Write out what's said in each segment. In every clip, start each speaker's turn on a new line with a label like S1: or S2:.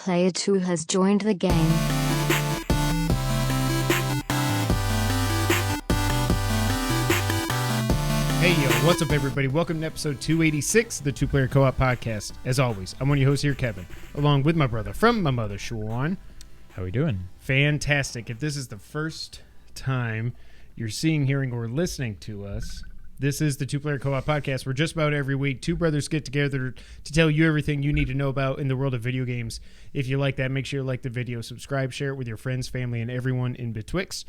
S1: Player 2 has joined the game.
S2: Hey, yo, what's up, everybody? Welcome to episode 286 of the Two Player Co-op Podcast. As always, I'm one of your hosts here, Kevin, along with my brother from my mother, Sean.
S3: How we doing?
S2: Fantastic. If this is the first time you're seeing, hearing, or listening to us, this is the Two Player Co-op Podcast, where just about every week, two brothers get together to tell you everything you need to know about in the world of video games. If you like that, make sure you like the video, subscribe, share it with your friends, family, and everyone in betwixt.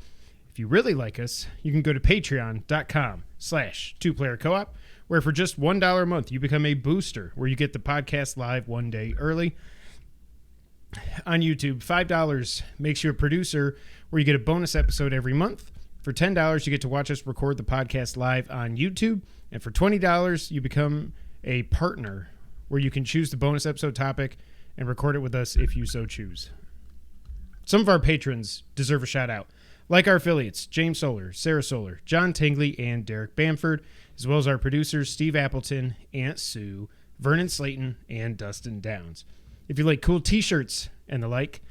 S2: If you really like us, you can go to patreon.com/2playercoop, where for just $1 a month, you become a booster, where you get the podcast live one day early. On YouTube, $5 makes you a producer, where you get a bonus episode every month. For $10, you get to watch us record the podcast live on YouTube. And for $20, you become a partner, where you can choose the bonus episode topic and record it with us if you so choose. Some of our patrons deserve a shout out, like our affiliates, James Solar, Sarah Solar, John Tingley, and Derek Bamford, as well as our producers, Steve Appleton, Aunt Sue, Vernon Slayton, and Dustin Downs. If you like cool t-shirts and the like,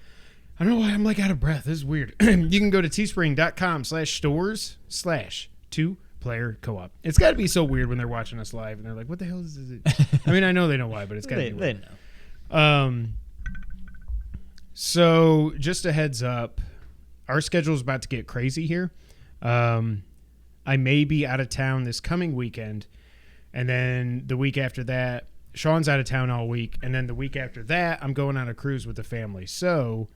S2: I don't know why I'm like out of breath. This is weird. You can go to teespring.com/stores/2playercoop. It's got to be so weird when they're watching us live and they're like, what the hell is it? I mean, I know they know why, but it's got to be weird.
S3: They know.
S2: So just a heads up, our schedule is about to get crazy here. I may be out of town this coming weekend, and then the week after that, Sean's out of town all week, and then the week after that, I'm going on a cruise with the family. So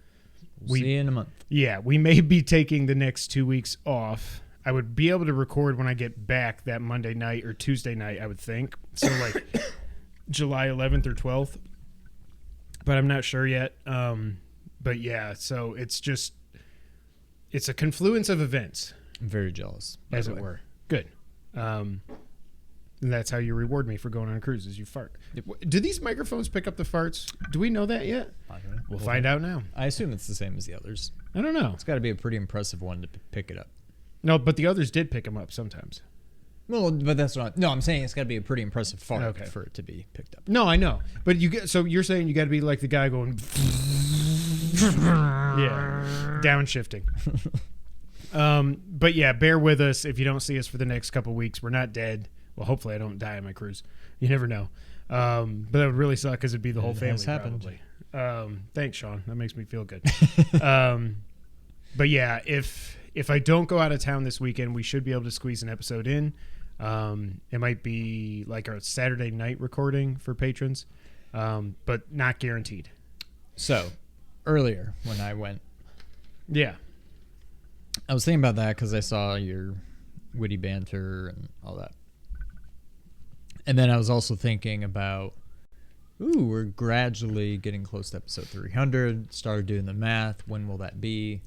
S3: We'll see you in a month.
S2: Yeah, we may be taking the next 2 weeks off. I would be able to record when I get back that Monday night or Tuesday night, I would think. So like July 11th or 12th, but I'm not sure yet. But yeah, so it's a confluence of events.
S3: I'm very jealous,
S2: as it were. Good. And that's how you reward me for going on cruises. You fart.
S3: Yep.
S2: Do these microphones pick up the farts? Do we know that yet?
S3: I don't know.
S2: We'll find out now.
S3: I assume it's the same as the others.
S2: I don't know.
S3: It's got to be a pretty impressive one to pick it up.
S2: No, but the others did pick them up sometimes.
S3: Well, but that's not. No, I'm saying it's got to be a pretty impressive fart for it to be picked up.
S2: No, I know. But so you're saying you got to be like the guy going, yeah, downshifting. But yeah, bear with us if you don't see us for the next couple weeks. We're not dead. Well, hopefully I don't die on my cruise. You never know. But that would really suck because it'd be the whole family probably. Thanks, Sean. That makes me feel good. But yeah, if I don't go out of town this weekend, we should be able to squeeze an episode in. It might be like a Saturday night recording for patrons, but not guaranteed.
S3: So, earlier when I went,
S2: yeah,
S3: I was thinking about that because I saw your witty banter and all that. And then I was also thinking about, we're gradually getting close to episode 300. Started doing the math. When will that be?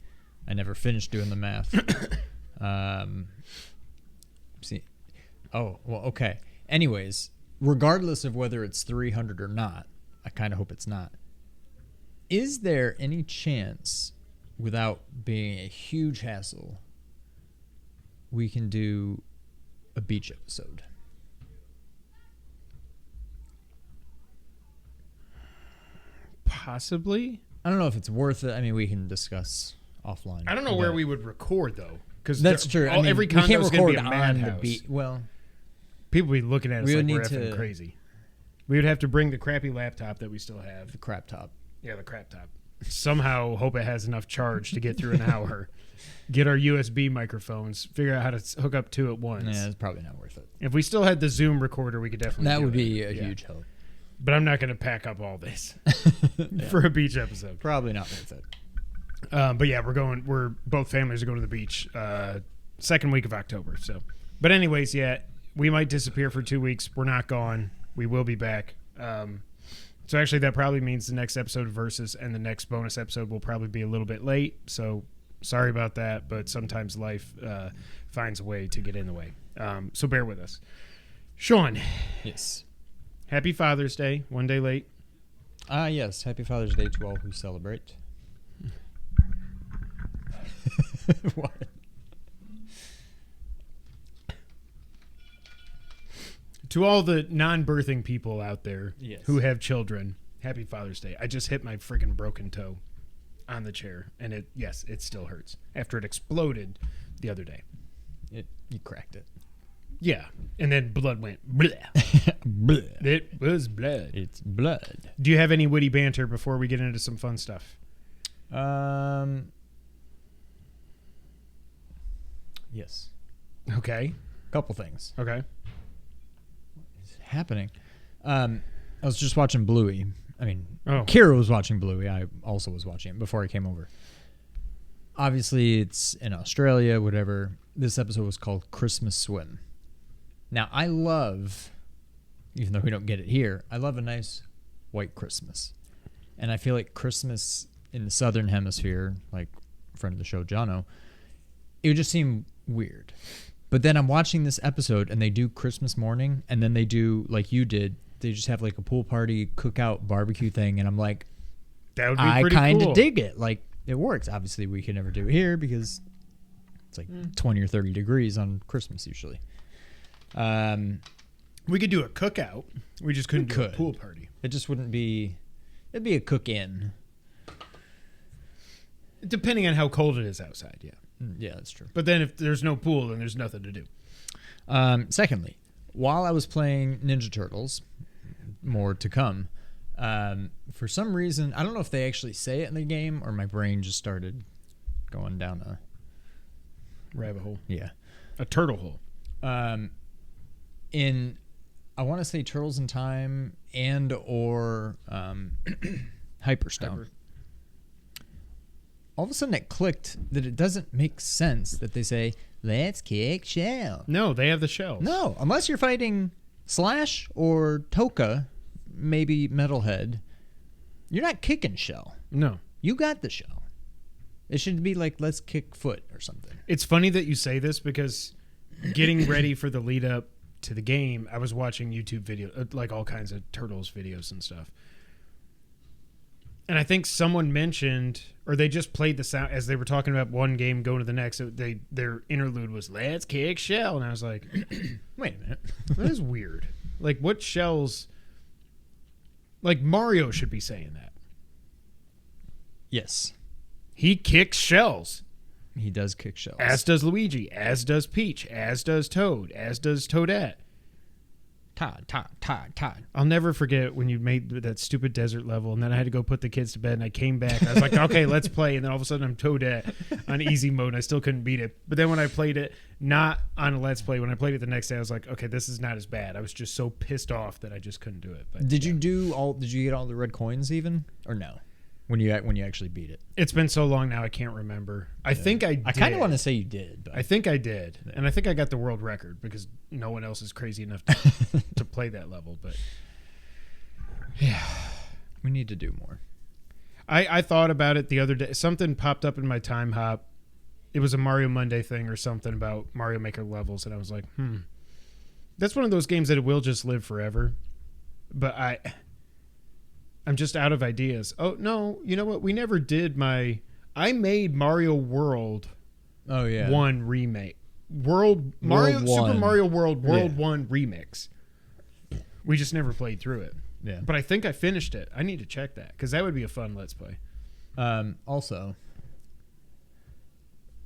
S3: I never finished doing the math. Okay. Anyways, regardless of whether it's 300 or not, I kind of hope it's not. Is there any chance, without being a huge hassle, we can do a beach episode?
S2: Possibly.
S3: I don't know if it's worth it. I mean, we can discuss offline.
S2: I don't know where we would record though, because
S3: that's true. I mean,
S2: every
S3: we can't record
S2: on
S3: the beach. Well,
S2: people would be looking at us like we're effing
S3: to
S2: crazy. We would have to bring the crappy laptop that we still have.
S3: The crap top.
S2: Yeah, the crap top. Somehow hope it has enough charge to get through an hour. Get our USB microphones. Figure out how to hook up two at once.
S3: Yeah, it's probably not worth it.
S2: If we still had the Zoom recorder, we could definitely.
S3: That would be a huge help.
S2: But I'm not going to pack up all this for a beach episode.
S3: Probably not worth it.
S2: But yeah, we're both families are going to the beach second week of October. So, but anyways, yeah, we might disappear for 2 weeks. We're not gone. We will be back. So actually, that probably means the next episode of Versus and the next bonus episode will probably be a little bit late. So sorry about that, but sometimes life finds a way to get in the way. So bear with us. Sean.
S3: Yes.
S2: Happy Father's Day. One day late.
S3: Yes. Happy Father's Day to all who celebrate. What?
S2: To all the non-birthing people out there who have children, Happy Father's Day. I just hit my freaking broken toe on the chair, and it still hurts after it exploded the other day.
S3: You cracked it.
S2: Yeah, and then blood went bleh.
S3: Bleh.
S2: It was blood.
S3: It's blood.
S2: Do you have any witty banter before we get into some fun stuff?
S3: Yes.
S2: Okay.
S3: Couple things.
S2: Okay.
S3: What's happening? I was just watching Bluey. I mean,
S2: Oh.
S3: Kira was watching Bluey. I also was watching it before I came over. Obviously, it's in Australia, whatever. This episode was called Christmas Swim. Now, I love, even though we don't get it here, I love a nice white Christmas. And I feel like Christmas in the Southern Hemisphere, like friend of the show, Jono, it would just seem weird. But then I'm watching this episode, and they do Christmas morning, and then they do, like you did, they just have like a pool party, cookout, barbecue thing, and I'm like,
S2: That would be
S3: I
S2: pretty
S3: kind of
S2: cool.
S3: dig it. Like, it works. Obviously, we can never do it here because it's like 20 or 30 degrees on Christmas usually.
S2: We could do a cookout. We just couldn't do a
S3: could.
S2: pool party.
S3: It just wouldn't be. It'd be a cook-in.
S2: Depending on how cold it is outside, yeah.
S3: Yeah, that's true.
S2: But then if there's no pool, then there's nothing to do.
S3: Secondly, while I was playing Ninja Turtles, more to come, for some reason, I don't know if they actually say it in the game or my brain just started going down a
S2: Rabbit hole.
S3: yeah.
S2: A turtle hole.
S3: In I want to say Turtles in Time and or Hyperstone. All of a sudden it clicked that it doesn't make sense that they say, let's kick Shell.
S2: No, they have the shells.
S3: No, unless you're fighting Slash or Toka, maybe Metalhead, you're not kicking Shell.
S2: No.
S3: You got the Shell. It should be like, let's kick Foot or something.
S2: It's funny that you say this because getting ready for the lead up to the game, I was watching YouTube videos, like all kinds of Turtles videos and stuff. And I think someone mentioned, or they just played the sound as they were talking about one game going to the next. Their interlude was "Let's kick Shell," and I was like,
S3: Wait a minute.
S2: that is weird. Like, what shells? Like Mario should be saying that.
S3: Yes,
S2: He kicks shells,
S3: he does kick Shells.
S2: as does Luigi, as does Peach, as does Toad, as does Toadette.
S3: Todd.
S2: I'll never forget when you made that stupid desert level, and then I had to go put the kids to bed, and I came back, and I was like, okay, let's play, and then all of a sudden I'm Toadette on easy mode, and I still couldn't beat it. But then when I played it, not on a Let's Play, when I played it the next day, I was like, okay, this is not as bad. I was just so pissed off that I just couldn't do it. But
S3: Did you get all the red coins even, or no? When you actually beat it,
S2: It's been so long now, I can't remember. I think I did.
S3: I kind of want to say you did, but
S2: I think I did, and I think I got the world record because no one else is crazy enough to play that level. But yeah,
S3: we need to do more.
S2: I thought about it the other day. Something popped up in my time hop. It was a Mario Monday thing or something about Mario Maker levels, and I was like, that's one of those games that it will just live forever. But I'm just out of ideas. Oh no, you know what? We never did I made Mario World.
S3: Oh yeah,
S2: 1 remake. Super
S3: 1.
S2: Mario World
S3: Yeah.
S2: 1 remix. We just never played through it.
S3: Yeah.
S2: But I think I finished it. I need to check that because that would be a fun Let's Play.
S3: Also,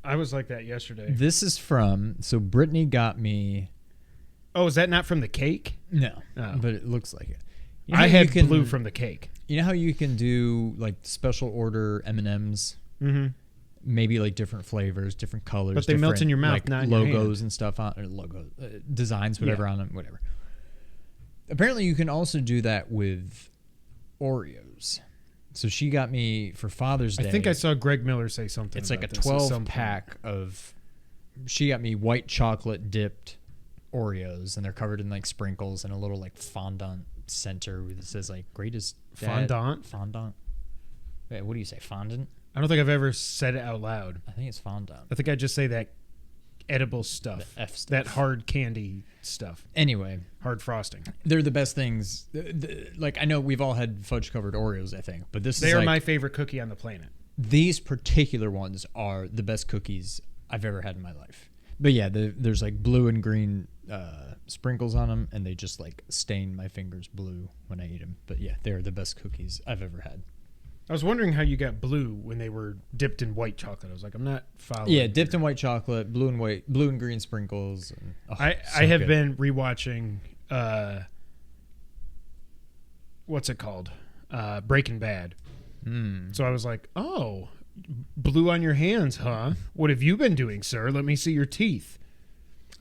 S2: I was like that yesterday.
S3: this is so Brittany got me.
S2: Oh, is that not from the cake?
S3: No,
S2: Oh.
S3: but it looks like it. You know
S2: I
S3: how
S2: had
S3: you
S2: blue from the cake.
S3: You know how you can do like special order M&Ms, maybe like different flavors, different colors,
S2: But they melt in your mouth,
S3: like
S2: not in your
S3: logos
S2: hand.
S3: and stuff on or logos, designs, whatever
S2: Yeah.
S3: on them, whatever. Apparently, you can also do that with Oreos. So she got me for Father's Day.
S2: I think I saw Greg Miller say something.
S3: It's like a
S2: about this at some
S3: 12
S2: point.
S3: pack of. She got me white chocolate dipped Oreos, and they're covered in like sprinkles and a little like fondant center that says like greatest dad-
S2: Fondant?
S3: Wait, what do you say? Fondant?
S2: I don't think I've ever said it out loud.
S3: I think it's fondant.
S2: I think I just say that edible stuff.
S3: The F stuff.
S2: That hard candy stuff.
S3: Anyway,
S2: Hard frosting.
S3: they're the best things. Like I know we've all had fudge covered Oreos, I think, but
S2: They are my favorite cookie on the planet.
S3: these particular ones are the best cookies I've ever had in my life But yeah, there's like blue and green sprinkles on them, and they just like stain my fingers blue when I eat them. But yeah, they're the best cookies I've ever had.
S2: I was wondering how you got blue when they were dipped in white chocolate. I was like, I'm not following.
S3: Yeah, dipped in white chocolate, blue and green sprinkles. And,
S2: I have been rewatching. What's it called? Breaking Bad. So I was like, oh, blue on your hands, huh? What have you been doing, sir? Let me see your teeth.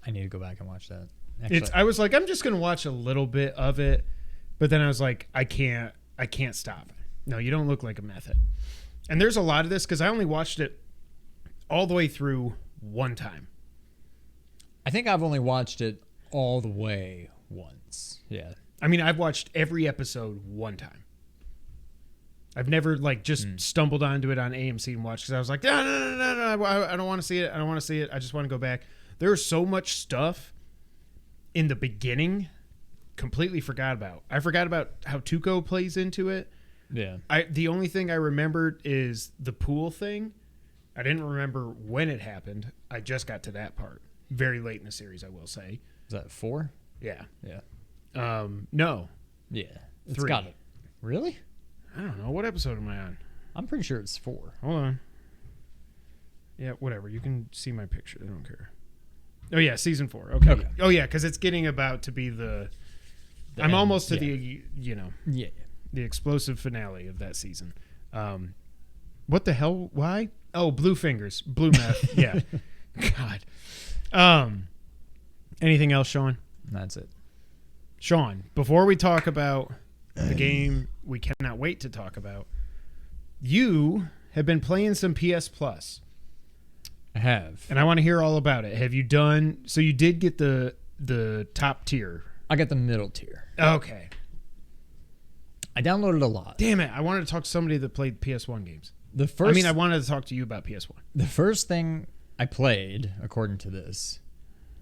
S3: I need to go back and watch that. Actually,
S2: I was like, I'm just gonna watch a little bit of it, but then I was like, I can't stop. No, you don't look like a meth head. And there's a lot of this because I only watched it all the way through one time.
S3: I think I've only watched it all the way once. Yeah.
S2: I mean, I've watched every episode one time. I've never just stumbled onto it on AMC and watched because I was like, no, I don't want to see it. I don't want to see it. I just want to go back. There's so much stuff in the beginning completely forgot about. I forgot about how Tuco plays into it.
S3: Yeah.
S2: The only thing I remembered is the pool thing. I didn't remember when it happened. I just got to that part. Very late in the series, I will say.
S3: Is that 4?
S2: Yeah.
S3: Yeah.
S2: No.
S3: Yeah. It's
S2: 3.
S3: got it. Really?
S2: I don't know. What episode am I on?
S3: I'm pretty sure it's 4.
S2: Hold on. Yeah, whatever. You can see my picture. I don't care. Oh, yeah, season 4. Okay. Oh, yeah, because it's getting about to be the I'm
S3: end,
S2: almost to
S3: yeah.
S2: the, the explosive finale of that season. What the hell? Why? Oh, blue fingers. Blue meth. Yeah. God. Anything else, Sean?
S3: That's it.
S2: Sean, before we talk about the game we cannot wait to talk about, you have been playing some PS Plus.
S3: I have.
S2: And I want to hear all about it. Have you done... So you did get the top tier.
S3: I got the middle tier.
S2: Okay.
S3: I downloaded a lot.
S2: Damn it. I wanted to talk to somebody that played PS1 games.
S3: I
S2: I wanted to talk to you about PS1.
S3: The first thing I played, according to this,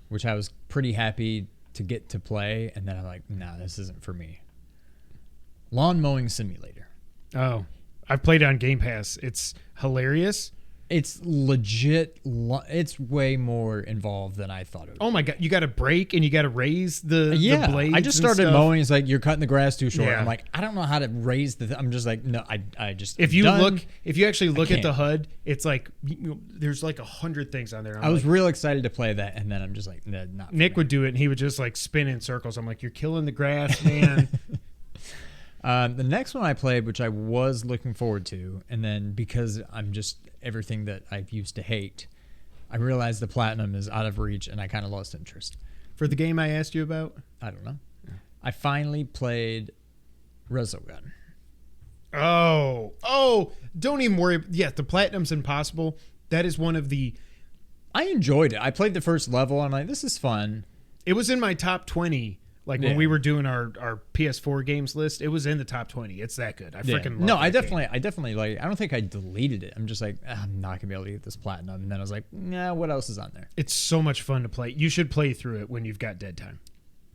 S3: which I was pretty happy to get to play, and then I'm like, nah, this isn't for me. Lawn Mowing Simulator.
S2: Oh. I've played it on Game Pass. It's hilarious.
S3: It's legit. It's way more involved than I thought it would.
S2: Oh my God. You got to brake and you got to raise the blades.
S3: I just started mowing. It's like, you're cutting the grass too short.
S2: Yeah.
S3: I'm like, I don't know how to raise I'm just like, no, I just.
S2: If you actually look at the HUD, it's like, there's like 100 things on there.
S3: I was real excited to play that. And then I'm just like, nah, not.
S2: Nick would do it and he would just like spin in circles. I'm like, you're killing the grass, man.
S3: The next one I played, which I was looking forward to, and then because I'm just everything that I used to hate, I realized the platinum is out of reach, and I kind of lost interest.
S2: For the game I asked you about?
S3: I don't know. Yeah. I finally played Resogun.
S2: Oh, don't even worry. Yeah, the platinum's impossible. That is one of the...
S3: I enjoyed it. I played the first level, and I'm like, this is fun.
S2: It was in my top 20. When we were doing our PS4 games list, it was in the top 20. It's that good. I freaking love it.
S3: I definitely like. I don't think I deleted it. I'm just like, I'm not gonna be able to get this platinum. And then I was like, nah, what else is on there?
S2: It's so much fun to play. You should play through it when you've got dead time.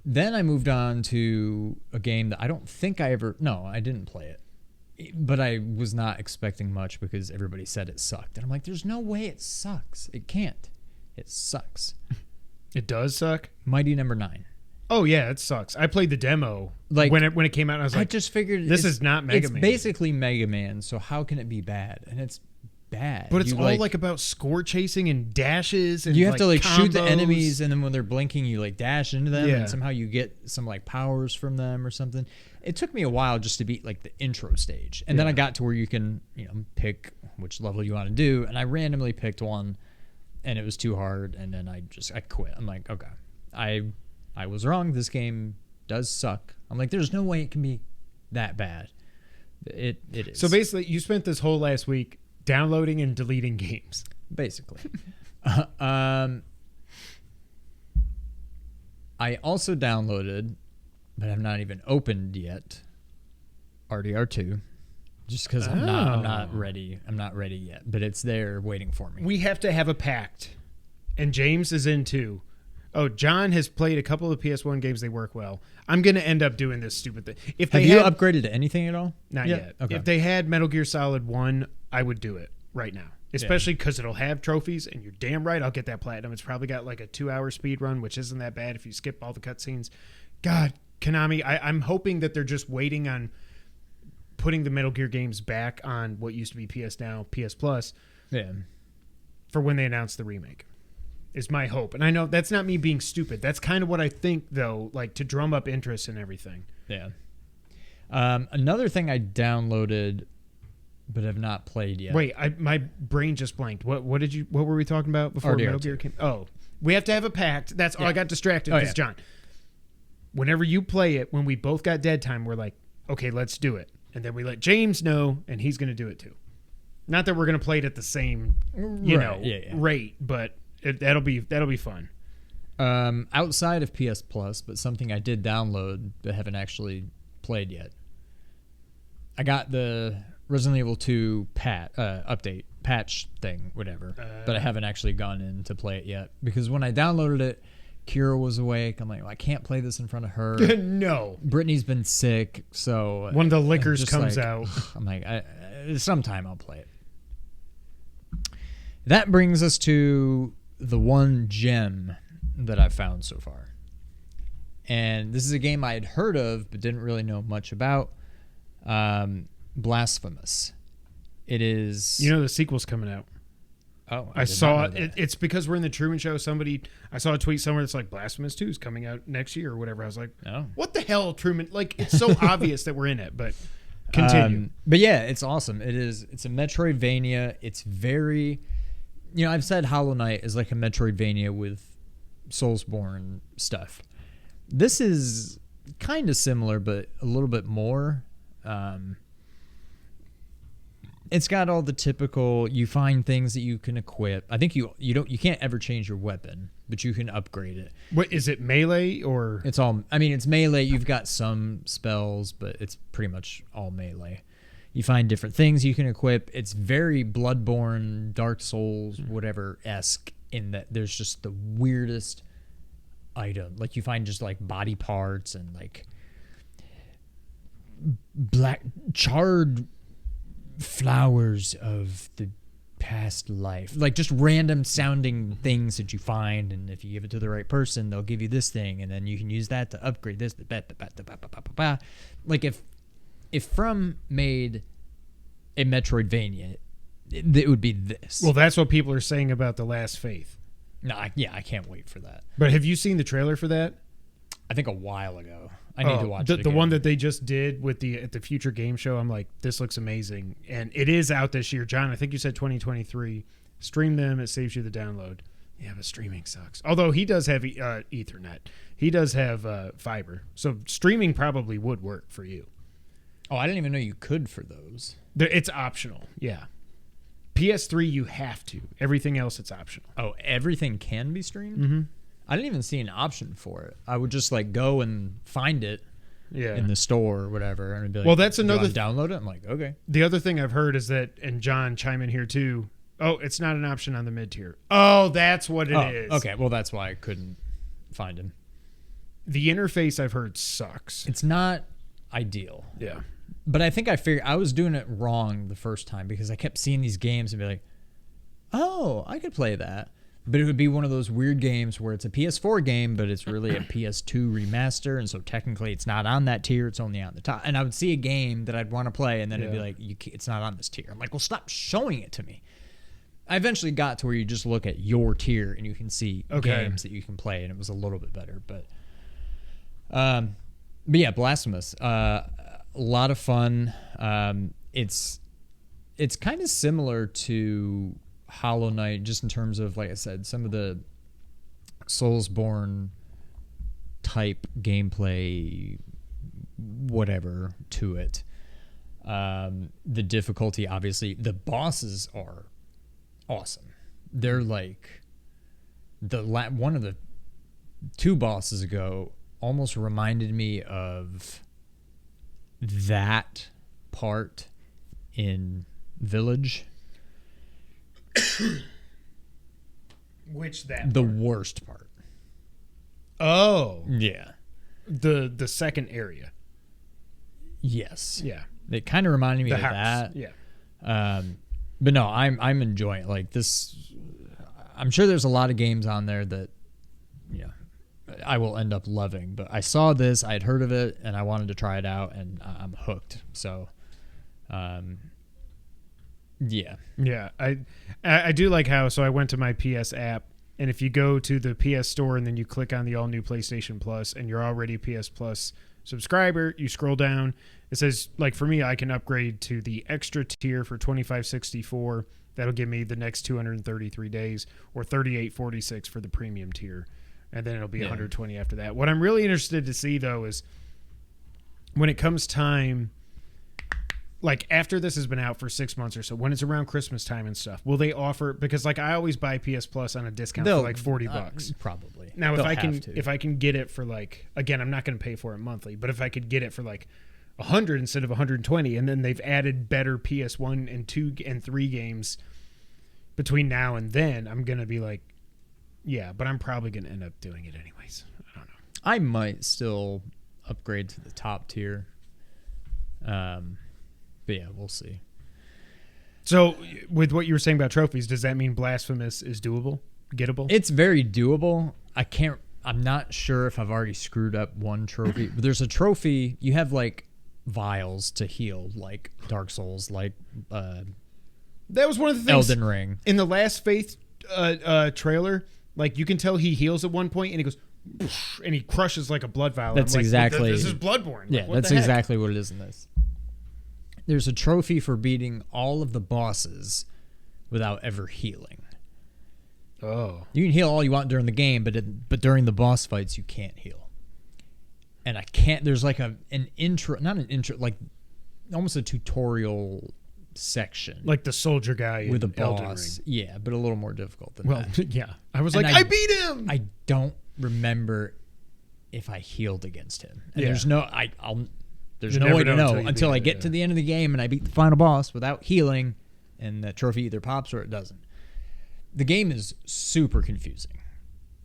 S3: Then I moved on to a game that I don't think I didn't play it, but I was not expecting much because everybody said it sucked, and I'm like, there's no way it sucks. It can't. It sucks.
S2: It does suck.
S3: Mighty Number 9.
S2: Oh yeah, it sucks. I played the demo when it came out. And I was like,
S3: I just figured
S2: this is not Mega Man.
S3: It's basically Mega Man, so how can it be bad? And it's bad.
S2: But it's all about score chasing and dashes, and
S3: you have to
S2: combos.
S3: Shoot the enemies, and then when they're blinking, you dash into them,
S2: yeah.
S3: and somehow you get some powers from them or something. It took me a while just to beat the intro stage, and then I got to where you can pick which level you want to do, and I randomly picked one, and it was too hard, and then I quit. I'm like, okay, I was wrong. This game does suck. I'm like, there's no way it can be that bad. It is.
S2: So basically, you spent this whole last week downloading and deleting games.
S3: Basically. I also downloaded, but I've not even opened yet, RDR2. Just because I'm not ready. I'm not ready yet. But it's there waiting for me.
S2: We have to have a pact. And James is in too. Oh, John has played a couple of PS1 games. They work well. I'm going to end up doing this stupid thing.
S3: Have you upgraded to anything at all?
S2: Not yet. Okay. If they had Metal Gear Solid 1, I would do it right now. especially because it'll have trophies, and you're damn right I'll get that platinum. It's probably got like a 2-hour speed run, which isn't that bad if you skip all the cutscenes. God, Konami, I'm hoping that they're just waiting on putting the Metal Gear games back on what used to be PS Now, PS Plus, for when they announce the remake. Is my hope. And I know that's not me being stupid. That's kind of what I think, though, like to drum up interest and everything.
S3: Yeah. Another thing I downloaded but have not played yet.
S2: Wait, my brain just blanked. What were we talking about before
S3: RDR2.
S2: Metal Gear came? Oh, we have to have a pact. That's all. I got distracted because John, whenever you play it, when we both got dead time, we're like, okay, let's do it. And then we let James know, and he's going to do it too. Not that we're going to play it at the same, rate, but that'll be fun.
S3: Outside of PS Plus, but something I did download but haven't actually played yet. I got the Resident Evil 2 update patch thing, whatever, but I haven't actually gone in to play it yet because when I downloaded it, Kira was awake. I'm like, well, I can't play this in front of her.
S2: No,
S3: Brittany's been sick, so
S2: one of the liquors comes out.
S3: I'm like, sometime I'll play it. That brings us to the one gem that I've found so far. And this is a game I had heard of but didn't really know much about. Blasphemous. It is...
S2: You know the sequel's coming out.
S3: Oh,
S2: I saw it. It's because we're in the Truman Show. I saw a tweet somewhere that's like Blasphemous 2 is coming out next year or whatever. I was like, what the hell, Truman? Like, it's so obvious that we're in it, but continue.
S3: But yeah, it's awesome. It's a Metroidvania. It's very... I've said Hollow Knight is like a Metroidvania with Soulsborne stuff. This is kind of similar, but a little bit more. It's got all the typical. You find things that you can equip. I think you can't ever change your weapon, but you can upgrade it.
S2: What is it, melee or?
S3: It's all. I mean, it's melee. You've got some spells, but it's pretty much all melee. You find different things you can equip. It's very Bloodborne, Dark Souls, whatever-esque in that there's just the weirdest item. Like you find just like body parts and like black charred flowers of the past life. Like just random sounding things that you find, and if you give it to the right person, they'll give you this thing, and then you can use that to upgrade this. Like if From made a Metroidvania, it would be this.
S2: Well, that's what people are saying about The Last Faith.
S3: No, I can't wait for that.
S2: But have you seen the trailer for that?
S3: I think a while ago. I need to watch it
S2: the one that they just did with at the Future Game Show. I'm like, this looks amazing, and it is out this year. John, I think you said 2023. Stream them; it saves you the download. Yeah, but streaming sucks. Although he does have Ethernet, he does have fiber, so streaming probably would work for you.
S3: Oh, I didn't even know you could for those.
S2: It's optional, yeah. PS3, you have to. Everything else, it's optional.
S3: Oh, everything can be streamed?
S2: Mm-hmm.
S3: I didn't even see an option for it. I would just like go and find it in the store or whatever. And be like,
S2: well, that's another...
S3: download it? I'm like, okay.
S2: The other thing I've heard is that, and John, chime in here too, it's not an option on the mid-tier. Oh, that's what it is.
S3: Okay, well, that's why I couldn't find him.
S2: The interface, I've heard, sucks.
S3: It's not ideal.
S2: Yeah.
S3: But I think I figured I was doing it wrong the first time because I kept seeing these games and be like, oh, I could play that. But it would be one of those weird games where it's a PS4 game, but it's really a PS2 remaster. And so technically it's not on that tier. It's only on the top. And I would see a game that I'd want to play and then it'd be like, it's not on this tier. I'm like, well, stop showing it to me. I eventually got to where you just look at your tier and you can see games that you can play. And it was a little bit better. But yeah, Blasphemous. A lot of fun. It's kind of similar to Hollow Knight, just in terms of, like I said, some of the Soulsborne type gameplay, whatever to it. The difficulty, obviously, the bosses are awesome. They're like one of the two bosses ago almost reminded me of that part in Village.
S2: Which that?
S3: The worst part.
S2: Oh.
S3: Yeah.
S2: The second area.
S3: Yes.
S2: Yeah.
S3: It kind of reminded me
S2: the
S3: of
S2: house.
S3: that.
S2: Yeah.
S3: But no, I'm enjoying it. Like this. I'm sure there's a lot of games on there that, I will end up loving. But I saw this, I had heard of it, and I wanted to try it out, and I'm hooked. So, yeah.
S2: Yeah, I do like how, so I went to my PS app, and if you go to the PS store and then you click on the all new PlayStation Plus and you're already a PS Plus subscriber, you scroll down, it says, like for me, I can upgrade to the extra tier for $25.64. That'll give me the next 233 days, or $38.46 for the premium tier. And then it'll be $120 after that. What I'm really interested to see, though, is when it comes time, like after this has been out for 6 months or so, when it's around Christmas time and stuff, will they offer, because like I always buy PS Plus on a discount for like $40.
S3: Probably.
S2: Now, if I can get it for like, again, I'm not going to pay for it monthly, but if I could get it for like 100 instead of 120, and then they've added better PS1 and 2 and 3 games between now and then, I'm going to be like, yeah, but I'm probably going to end up doing it anyways. I don't know.
S3: I might still upgrade to the top tier. But yeah, we'll see.
S2: So with what you were saying about trophies, does that mean Blasphemous is doable? Gettable?
S3: It's very doable. I'm not sure if I've already screwed up one trophy, but there's a trophy. You have like vials to heal, like Dark Souls, like
S2: that was one of the things
S3: Elden Ring.
S2: In the last Faith trailer, like you can tell he heals at one point and he goes and he crushes like a blood vial.
S3: That's exactly.
S2: This is Bloodborne.
S3: Yeah,
S2: like,
S3: that's exactly what it is in this. There's a trophy for beating all of the bosses without ever healing.
S2: Oh.
S3: You can heal all you want during the game, but during the boss fights you can't heal. And I can't. There's like not an intro, like almost a tutorial section,
S2: like the soldier guy
S3: with a
S2: in Elden
S3: boss.
S2: Ring.
S3: Yeah, but a little more difficult than that.
S2: Yeah. I was like, I beat him.
S3: I don't remember if I healed against him. And
S2: Yeah.
S3: there's no
S2: You
S3: way to
S2: never
S3: know
S2: know
S3: until I get to the end of the game and I beat the final boss without healing, and the trophy either pops or it doesn't. The game is super confusing.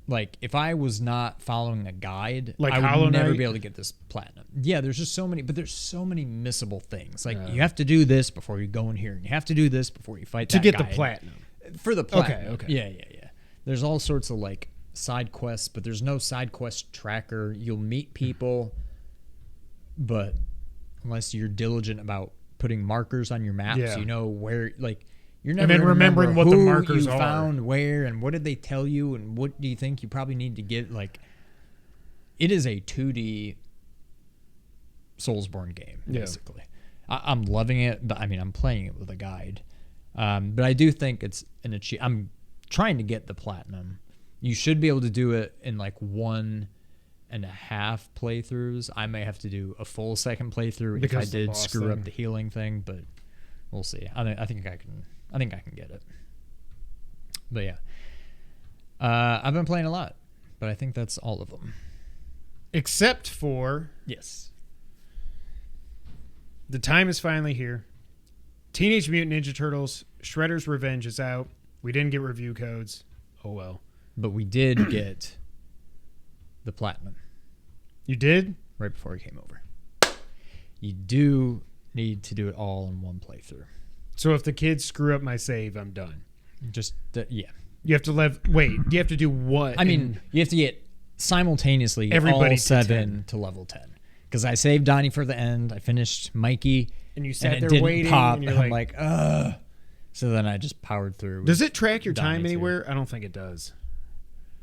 S3: Like, if I was not following a guide,
S2: like
S3: I
S2: Hollow
S3: would never
S2: Knight?
S3: be able to get this platinum. Yeah, there's just so many, but there's so many missable things. Like, you have to do this before you go in here, and you have to do this before you fight
S2: to
S3: that
S2: get
S3: guy.
S2: the platinum.
S3: For the platinum.
S2: Okay.
S3: Yeah. There's all sorts of, like, side quests, but there's no side quest tracker. You'll meet people, but unless you're diligent about putting markers on your map, so you know where, like, you're never
S2: and then remembering what the markers
S3: you
S2: are.
S3: found where, and what did they tell you, and what do you think you probably need to get. Like, it is a 2D Soulsborne game, basically. I'm loving it, but I mean, I'm playing it with a guide. But I do think it's an achievement. I'm trying to get the platinum. You should be able to do it in like 1.5 playthroughs. I may have to do a full second playthrough
S2: because
S3: if I did screw up the healing thing, but we'll see. I think I can get it. But yeah, I've been playing a lot, but I think that's all of them,
S2: except for the time is finally here. Teenage Mutant Ninja Turtles Shredder's Revenge is out. We didn't get review codes. Oh well.
S3: But we did get the platinum.
S2: You did?
S3: Right before we came over. You do need to do it all in one playthrough.
S2: So if the kids screw up my save, I'm done.
S3: Just yeah.
S2: You have to you have to do what?
S3: I mean, you have to get simultaneously
S2: everybody
S3: all 7 to level 10. Because I saved Donnie for the end. I finished Mikey.
S2: And you sat
S3: and
S2: there
S3: it didn't
S2: waiting.
S3: pop,
S2: and you're
S3: I'm like, ugh. So then I just powered through.
S2: Does it track your time
S3: Donnie
S2: anywhere? I don't think it does.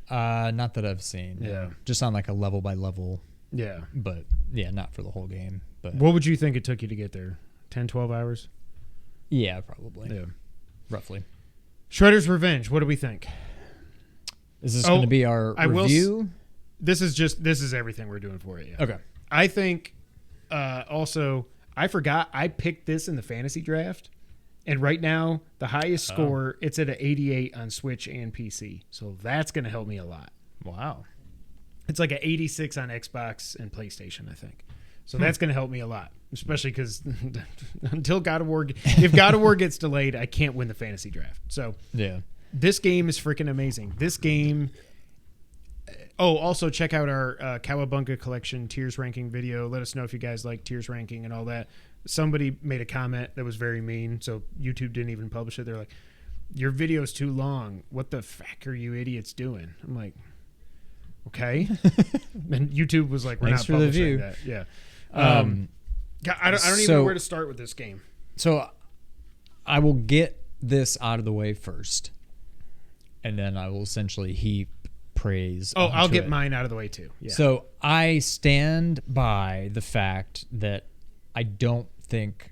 S3: Not that I've seen.
S2: Yeah.
S3: Just on like a level by level.
S2: Yeah.
S3: But yeah, not for the whole game. But
S2: what would you think it took you to get there? 10, 12 hours?
S3: Yeah, probably.
S2: Yeah.
S3: Roughly.
S2: Shredder's Revenge. What do we think?
S3: Is this going to be our review?
S2: This is everything we're doing for it. Yeah.
S3: Okay.
S2: I think also, I forgot I picked this in the fantasy draft. And right now, the highest score, it's at an 88 on Switch and PC. So that's going to help me a lot.
S3: Wow.
S2: It's like an 86 on Xbox and PlayStation, I think. So that's going to help me a lot, especially because until God of War, if God of War gets delayed, I can't win the fantasy draft. So
S3: yeah,
S2: this game is freaking amazing. This game. Oh, also check out our Cowabunga Collection tiers ranking video. Let us know if you guys like tiers ranking and all that. somebody made a comment that was very mean, so YouTube didn't even publish it. They're like, your video's too long. What the fuck are you idiots doing? I'm like, okay. And YouTube was like, we're
S3: Thanks
S2: not
S3: for the
S2: publishing
S3: view.
S2: that. Yeah. I don't even know where to start with this game.
S3: So I will get this out of the way first, and then I will essentially heap praise.
S2: Oh, I'll
S3: onto
S2: get
S3: it.
S2: mine out of the way too. Yeah.
S3: So I stand by the fact that I don't think,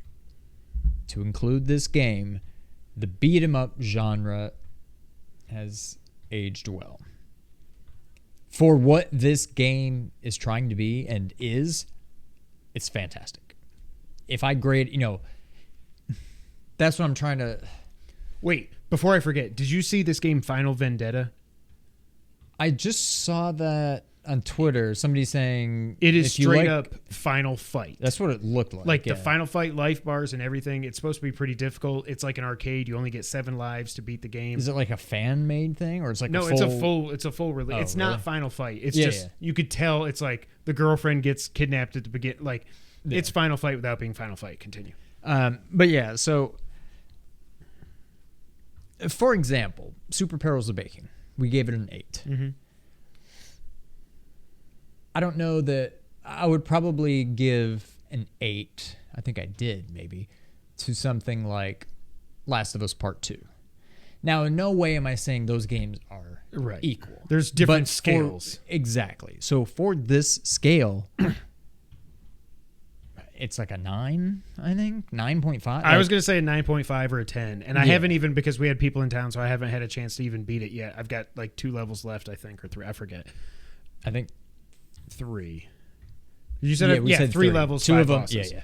S3: to include this game, the beat 'em up genre has aged well. For what this game is trying to be and is, it's fantastic. If I grade, that's what I'm trying to...
S2: Wait, before I forget, did you see this game Final Vendetta?
S3: I just saw that on Twitter. Somebody saying...
S2: It is
S3: if you
S2: straight
S3: like-
S2: up Final Fight.
S3: That's what it looked like.
S2: Like
S3: yeah.
S2: the Final Fight life bars and everything. It's supposed to be pretty difficult. It's like an arcade. You only get 7 lives to beat the game.
S3: Is it like a fan-made thing, or it's like
S2: No,
S3: a
S2: it's a full release.
S3: Oh,
S2: It's
S3: really?
S2: not Final Fight. It's
S3: Yeah,
S2: just
S3: yeah.
S2: you could tell it's like the girlfriend gets kidnapped at the beginning. Like
S3: Yeah.
S2: it's Final Fight without being Final Fight. Continue.
S3: But yeah, so for example, Super Perils of Baking, we gave it an 8.
S2: Mm-hmm.
S3: I don't know that I would probably give an 8. I think I did maybe to something like Last of Us Part 2. Now, in no way am I saying those games are
S2: Right.
S3: equal.
S2: There's different
S3: But
S2: scales.
S3: Exactly. So for this scale, it's like a 9, I think, 9.5.
S2: I was going to say a 9.5 or a 10, and I
S3: Yeah.
S2: haven't even, because we had people in town, so I haven't had a chance to even beat it yet. I've got like 2 levels left, I think, or 3. I forget.
S3: I think
S2: 3. You said
S3: we said
S2: 3 levels,
S3: 2
S2: 5
S3: of them.
S2: bosses.
S3: Yeah.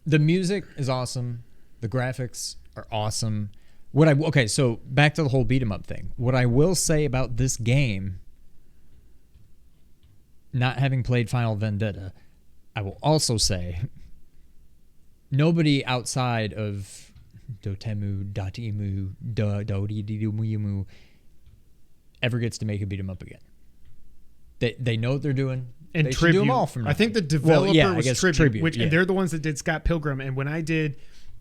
S3: The music is awesome. The graphics are awesome. So back to the whole beat 'em up thing. What I will say about this game, not having played Final Vendetta, I will also say nobody outside of Dotemu, Dotemu, Dodidimumu ever gets to make a beat 'em up again. They know what they're doing.
S2: And
S3: they should
S2: Tribute.
S3: do them all from now
S2: I think
S3: on.
S2: the developer
S3: I
S2: was
S3: guess
S2: Tribute, which
S3: yeah.
S2: and they're the ones that did Scott Pilgrim. And when I did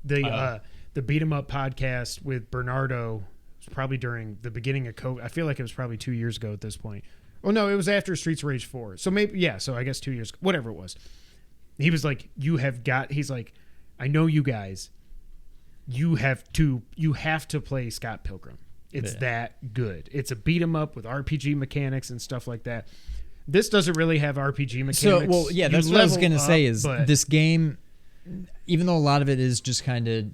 S2: the Beat 'em Up podcast with Bernardo, it was probably during the beginning of COVID. I feel like it was probably 2 years ago at this point. Oh no, it was after Streets of Rage 4. So maybe so I guess 2 years, whatever it was. He was like, he's like, I know you guys. You have to play Scott Pilgrim. It's that good. It's a beat 'em up with RPG mechanics and stuff like that. This doesn't really have RPG mechanics.
S3: So, that's what I was going to say is
S2: but
S3: this game, even though a lot of it is just kind of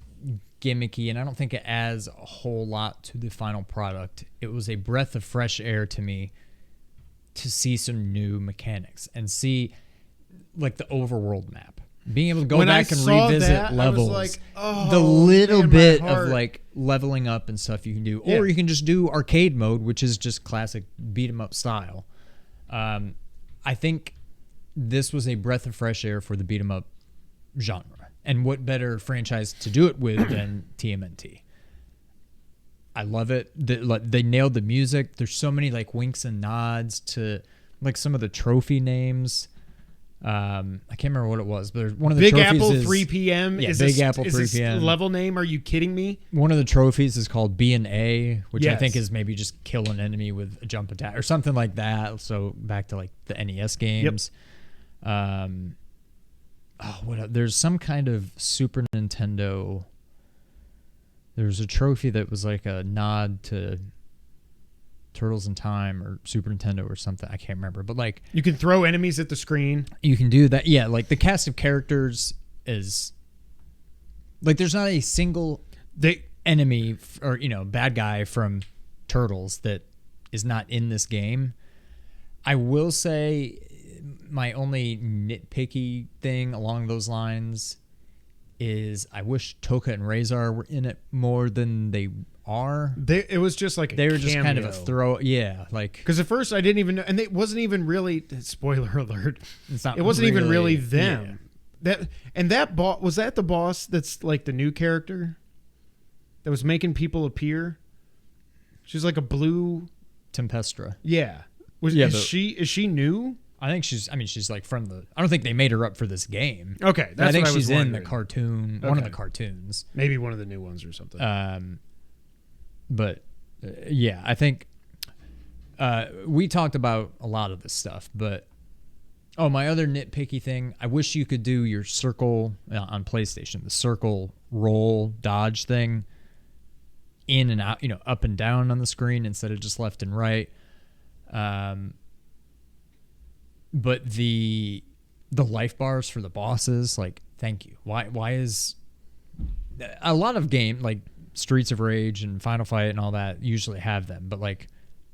S3: gimmicky, and I don't think it adds a whole lot to the final product, it was a breath of fresh air to me to see some new mechanics and see like the overworld map. Being able to go
S2: When I
S3: back and
S2: saw
S3: revisit
S2: that, I was
S3: levels,
S2: like, oh,
S3: the little
S2: man, my
S3: bit
S2: heart.
S3: of like leveling up and stuff you can do,
S2: Yeah.
S3: or you can just do arcade mode, which is just classic beat 'em up style. I think this was a breath of fresh air for the beat 'em up genre, and what better franchise to do it with than TMNT? I love it. They nailed the music. There's so many like winks and nods to like some of the trophy names. I can't remember what it was, but there's one of the
S2: Big
S3: trophies
S2: Apple
S3: is,
S2: 3 p.m.
S3: Yeah,
S2: is
S3: Big
S2: this,
S3: Apple
S2: is
S3: 3
S2: this
S3: p.m.
S2: level name? Are you kidding me?
S3: One of the trophies is called B&A, which I
S2: Yes.
S3: think is maybe just kill an enemy with a jump attack or something like that. So back to like the NES games. There's some kind of Super Nintendo. There's a trophy that was like a nod to Turtles in Time or Super Nintendo or something. I can't remember, but like
S2: You can throw enemies at the screen.
S3: you can do that. Yeah, like the cast of characters is like there's not a single enemy or bad guy from Turtles that is not in this game. I will say my only nitpicky thing along those lines is I wish Toka and Razor were in it more than they are.
S2: It was just like
S3: They were just kind of a throw. Yeah, like
S2: because at first I didn't even know, and it wasn't even really. Spoiler alert!
S3: it's not.
S2: It wasn't even really
S3: yeah.
S2: them. That boss was that the boss that's like the new character that was making people appear. She's like a blue.
S3: Tempestra.
S2: Yeah.
S3: Yeah,
S2: Is she new?
S3: I think she's like from the. I don't think they made her up for this game.
S2: Okay,
S3: I think
S2: what I was
S3: she's in the
S2: wondering.
S3: cartoon, one of the cartoons.
S2: Maybe one of the new ones or something.
S3: But yeah, I think we talked about a lot of this stuff. But my other nitpicky thing, I wish you could do your circle on PlayStation, the circle roll dodge thing, in and out, up and down on the screen instead of just left and right. But the life bars for the bosses, like, thank you. Why is a lot of game like Streets of Rage and Final Fight and all that usually have them, but like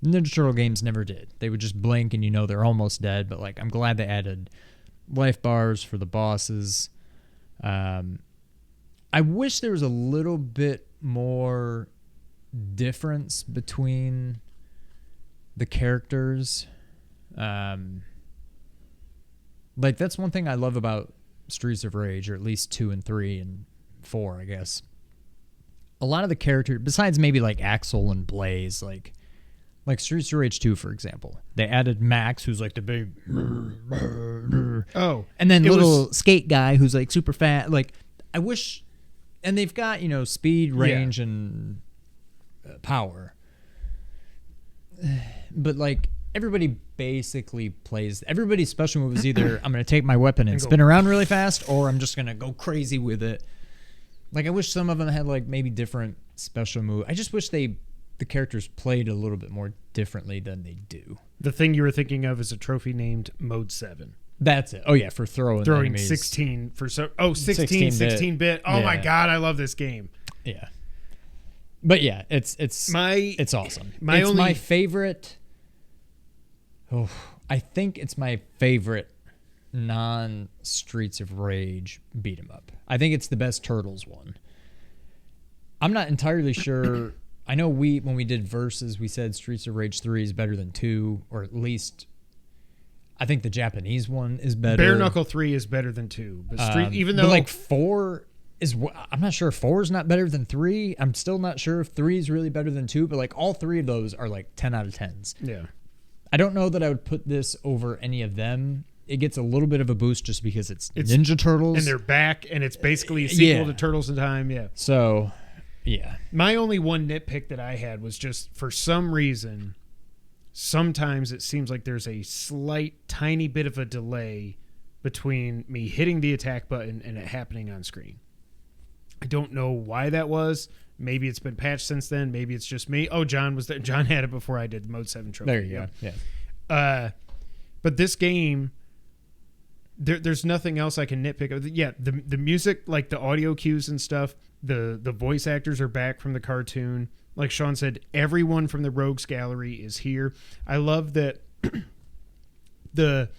S3: Ninja Turtle games never did. They would just blink and they're almost dead. But like, I'm glad they added life bars for the bosses. I wish there was a little bit more difference between the characters. Like, that's one thing I love about Streets of Rage, or at least 2 and 3 and 4, I guess. A lot of the characters, besides maybe like Axel and Blaze, like Streets of Rage 2, for example, they added Max, who's like the big and then little skate guy who's like super fat. Like, I wish, and they've got speed, range, and power, but like, everybody basically plays. Everybody's special move is either I'm going to take my weapon and spin around really fast, or I'm just going to go crazy with it. Like, I wish some of them had like maybe different special move. I just wish the characters played a little bit more differently than they do.
S2: The thing you were thinking of is a trophy named Mode 7.
S3: That's it. Oh yeah, for throwing enemies.
S2: 16 for 16-bit. Oh my god, I love this game.
S3: Yeah. But yeah, it's awesome. My favorite. Oh, I think it's my favorite non-Streets of Rage beat 'em up. I think it's the best Turtles one. I'm not entirely sure. I know when we did Versus, we said Streets of Rage 3 is better than 2, or at least I think the Japanese one is better.
S2: Bare Knuckle 3 is better than 2, but even though
S3: like 4 is, I'm not sure if 4 is not better than 3. I'm still not sure if 3 is really better than 2, but like all 3 of those are like 10 out of 10s.
S2: Yeah.
S3: I don't know that I would put this over any of them. It gets a little bit of a boost just because it's Ninja Turtles.
S2: And they're back, and it's basically a sequel to Turtles in Time. Yeah.
S3: So, yeah.
S2: My only one nitpick that I had was just, for some reason, sometimes it seems like there's a slight, tiny bit of a delay between me hitting the attack button and it happening on screen. I don't know why that was. Maybe it's been patched since then. Maybe it's just me. Oh, John was there. John had it before I did the Mode 7 trophy.
S3: There you go. Yeah.
S2: But this game, there's nothing else I can nitpick. Yeah, the music, like the audio cues and stuff, the voice actors are back from the cartoon. Like Sean said, everyone from the Rogues Gallery is here. I love that the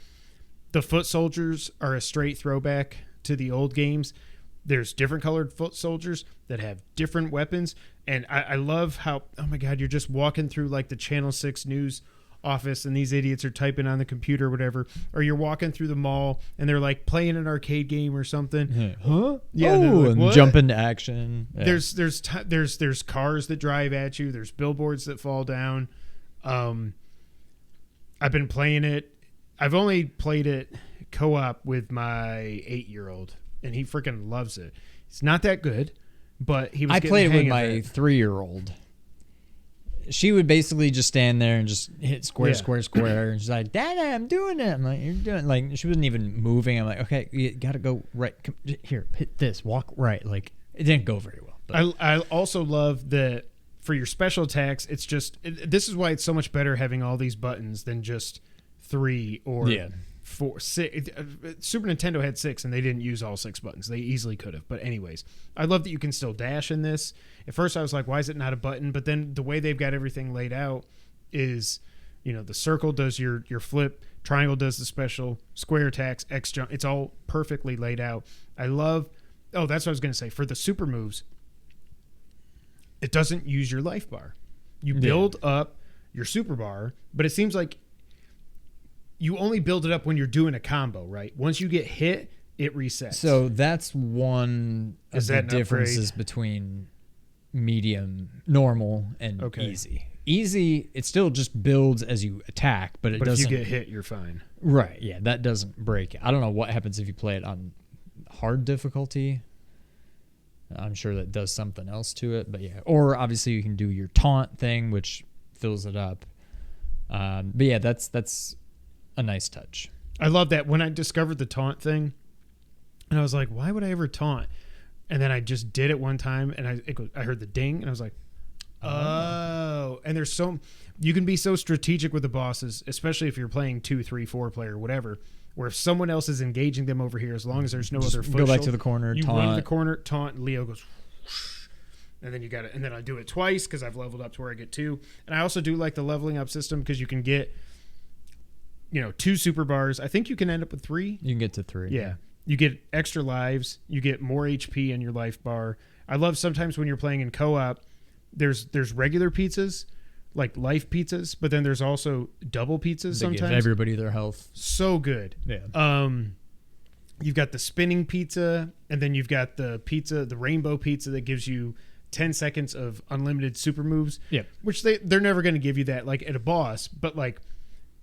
S2: foot soldiers are a straight throwback to the old games. There's different colored foot soldiers that have different weapons. And I love how, oh my God, you're just walking through like the Channel 6 news office and these idiots are typing on the computer or whatever. Or you're walking through the mall and they're like playing an arcade game or something.
S3: Yeah. Huh?
S2: Yeah.
S3: Oh,
S2: like,
S3: and jump into action. Yeah.
S2: There's cars that drive at you. There's billboards that fall down. I've been playing it. I've only played it co-op with my 8-year-old. And he freaking loves it. It's not that good, but he was.
S3: I played it with my 3-year-old. She would basically just stand there and just hit square. And she's like, "Dada, I'm doing it." I'm like, "You're doing it." Like, she wasn't even moving. I'm like, "Okay, you got to go right. Come, here, hit this. Walk right." Like, it didn't go very well. But
S2: I also love that for your special attacks, it's just this is why it's so much better having all these buttons than just 3 or 4, 6. Super Nintendo had 6 and they didn't use all 6 buttons. They easily could have. But anyways, I love that you can still dash in this. At first I was like, why is it not a button? But then the way they've got everything laid out is, the circle does your flip, triangle does the special, square attacks, X jump. It's all perfectly laid out. I love, that's what I was going to say. For the super moves, it doesn't use your life bar. You build up your super bar, but it seems like you only build it up when you're doing a combo, right? Once you get hit, it resets.
S3: So that's one of the differences between medium, normal, and easy. Easy, it still just builds as you attack, but
S2: But if
S3: doesn't.
S2: you get hit, you're fine.
S3: Right, yeah, that doesn't break it. I don't know what happens if you play it on hard difficulty. I'm sure that does something else to it, but yeah. Or obviously you can do your taunt thing, which fills it up. But yeah, that's a nice touch.
S2: I love that. When I discovered the taunt thing, and I was like, why would I ever taunt? And then I just did it one time, and I heard the ding, and I was like, oh. And there's you can be so strategic with the bosses, especially if you're playing 2, 3, 4 player, whatever, where if someone else is engaging them over here, as long as there's no
S3: Just
S2: other foot
S3: go back
S2: shield,
S3: to the corner,
S2: you
S3: taunt.
S2: run to the corner, taunt, and Leo goes, whoosh, and then you got it. And then I do it twice because I've leveled up to where I get 2. And I also do like the leveling up system because you can get, 2 super bars. I think you can end up with 3.
S3: You can get to 3.
S2: Yeah. You get extra lives. You get more HP in your life bar. I love sometimes when you're playing in co-op, there's regular pizzas, like life pizzas, but then there's also double pizzas
S3: They
S2: sometimes.
S3: give everybody their health.
S2: So good.
S3: Yeah.
S2: You've got the spinning pizza, and then you've got the rainbow pizza that gives you 10 seconds of unlimited super moves.
S3: Yep.
S2: Which they're never going to give you that like at a boss, but like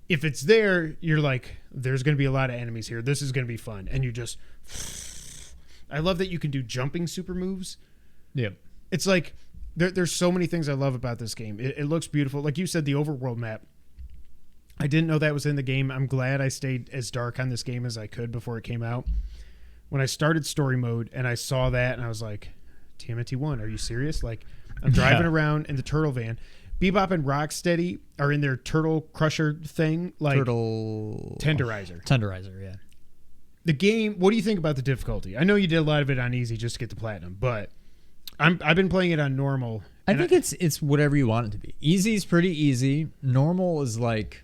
S2: if it's there, you're like, there's going to be a lot of enemies here. This is going to be fun. And you just... I love that you can do jumping super moves.
S3: Yep.
S2: It's like, there's so many things I love about this game. It looks beautiful. Like you said, the overworld map. I didn't know that was in the game. I'm glad I stayed as dark on this game as I could before it came out. When I started story mode and I saw that, and I was like, TMNT 1, are you serious? Like, I'm driving around in the turtle van. Bebop and Rocksteady are in their turtle crusher thing, like
S3: Turtle
S2: tenderizer.
S3: Yeah.
S2: The game. What do you think about the difficulty? I know you did a lot of it on easy just to get the platinum, but I've been playing it on normal.
S3: I think it's whatever you want it to be. Easy is pretty easy. Normal is like,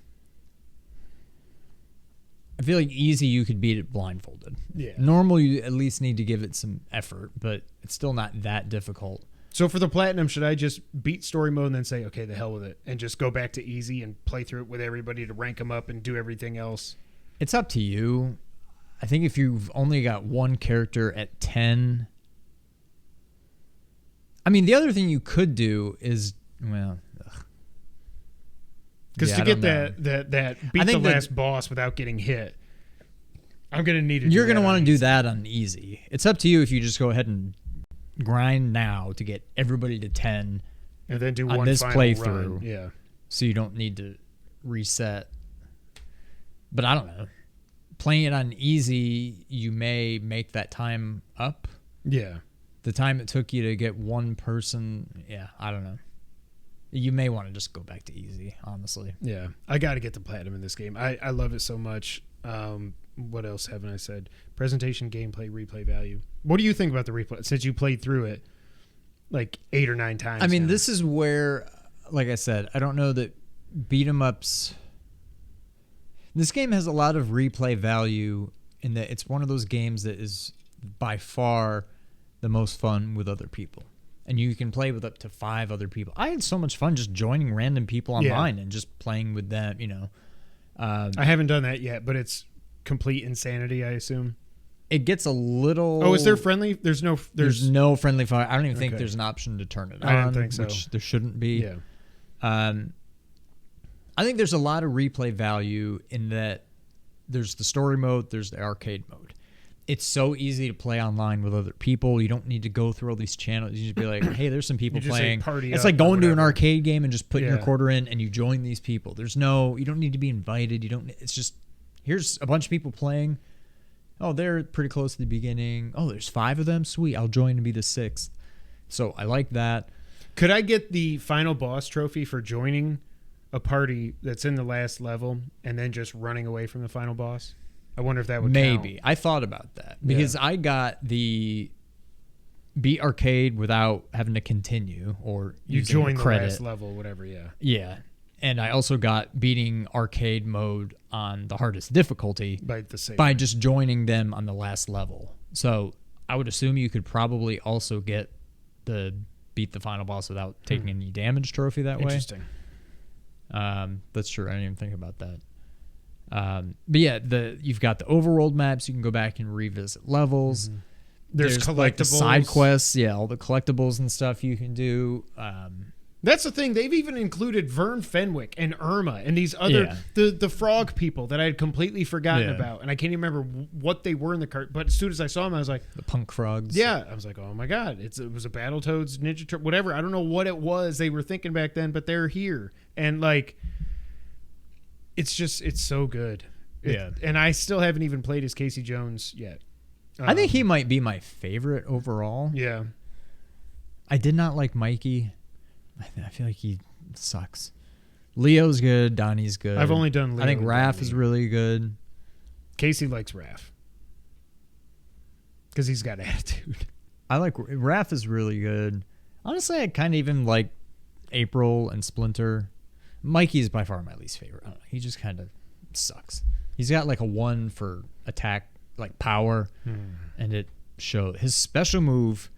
S3: I feel like easy you could beat it blindfolded.
S2: Yeah.
S3: Normal you at least need to give it some effort, but it's still not that difficult.
S2: So for the platinum, should I just beat story mode and then say, okay, the hell with it, and just go back to easy and play through it with everybody to rank them up and do everything else?
S3: It's up to you. I think if you've only got one character at 10... I mean, the other thing you could do is, well...
S2: Because to get that beat the last boss without getting hit, I'm going to need to
S3: You're going to want to do that on easy. It's up to you if you just go ahead and grind now to get everybody to 10
S2: and then do
S3: on
S2: one
S3: this
S2: final
S3: playthrough.
S2: run. Yeah.
S3: So you don't need to reset. But I don't know. Playing it on easy, you may make that time up.
S2: Yeah.
S3: The time it took you to get one person, yeah, I don't know. You may want to just go back to easy, honestly.
S2: Yeah. I got to get the platinum in this game. I love it so much. What else haven't I said? Presentation, gameplay, replay value. What do you think about the replay since you played through it like 8 or 9 times?
S3: I mean,
S2: now?
S3: this is where, like I said, I don't know that beat 'em ups. This game has a lot of replay value in that it's one of those games that is by far the most fun with other people. And you can play with up to 5 other people. I had so much fun just joining random people online and just playing with them,
S2: I haven't done that yet, but it's complete insanity, I assume.
S3: It gets a little...
S2: Oh, is there friendly? There's
S3: no friendly fire. I don't even think there's an option to turn it on.
S2: I don't think so.
S3: Which there shouldn't be.
S2: Yeah.
S3: I think there's a lot of replay value in that there's the story mode, there's the arcade mode. It's so easy to play online with other people. You don't need to go through all these channels. You just be like, hey, there's some people playing. It's like going to an arcade game and just putting your quarter in and you join these people. You don't need to be invited. It's just, here's a bunch of people playing. Oh, they're pretty close to the beginning. Oh, there's 5 of them. Sweet. I'll join and be the 6th. So I like that.
S2: Could I get the final boss trophy for joining a party that's in the last level and then just running away from the final boss? I wonder if that would
S3: maybe.
S2: count.
S3: I thought about that because I got the beat arcade without having to continue or
S2: you
S3: using
S2: join the
S3: credit.
S2: last level, whatever. Yeah.
S3: Yeah, and I also got beating arcade mode on the hardest difficulty by just joining them on the last level. So I would assume you could probably also get the beat the final boss without taking any damage trophy that way.
S2: Interesting.
S3: That's true. I didn't even think about that. But yeah, you've got the overworld maps. You can go back and revisit levels.
S2: Mm-hmm. There's collectibles,
S3: like the side quests. Yeah, all the collectibles and stuff you can do.
S2: That's the thing. They've even included Vern Fenwick and Irma and these other the frog people that I had completely forgotten about, and I can't even remember what they were in the cart. But as soon as I saw them, I was like,
S3: the punk frogs.
S2: Yeah, I was like, oh my god, it was a Battletoads Ninja Turtle, whatever. I don't know what it was they were thinking back then, but they're here, and like, it's so good. And I still haven't even played as Casey Jones yet.
S3: I think he might be my favorite overall.
S2: Yeah,
S3: I did not like Mikey. I feel like he sucks. Leo's good. Donnie's good.
S2: I've only done Leo.
S3: I think Raph is really good.
S2: Casey likes Raph because he's got attitude.
S3: I like Raph is really good. Honestly, I kind of even like April and Splinter. Mikey is by far my least favorite. I don't know. He just kind of sucks. He's got like a 1 for attack, like power, and it shows his special move.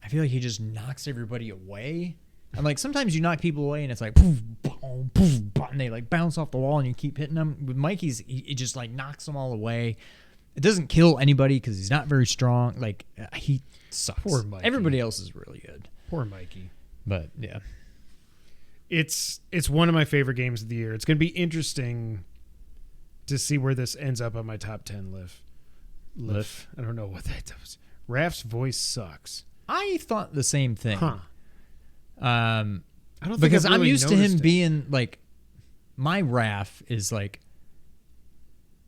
S3: I feel like he just knocks everybody away. And like sometimes you knock people away and it's like poof, boom, poof, boom, and they like bounce off the wall and you keep hitting them. With Mikey's, he just like knocks them all away. It doesn't kill anybody because he's not very strong. Like he sucks.
S2: Poor Mikey.
S3: Everybody else is really good.
S2: Poor Mikey.
S3: But yeah,
S2: it's one of my favorite games of the year. It's going to be interesting to see where this ends up on my top 10 list. I don't know what that does. Raph's voice sucks.
S3: I thought the same thing.
S2: Huh.
S3: I don't
S2: think
S3: because
S2: I've really
S3: I'm used to him
S2: noticed it.
S3: being like my Raph is like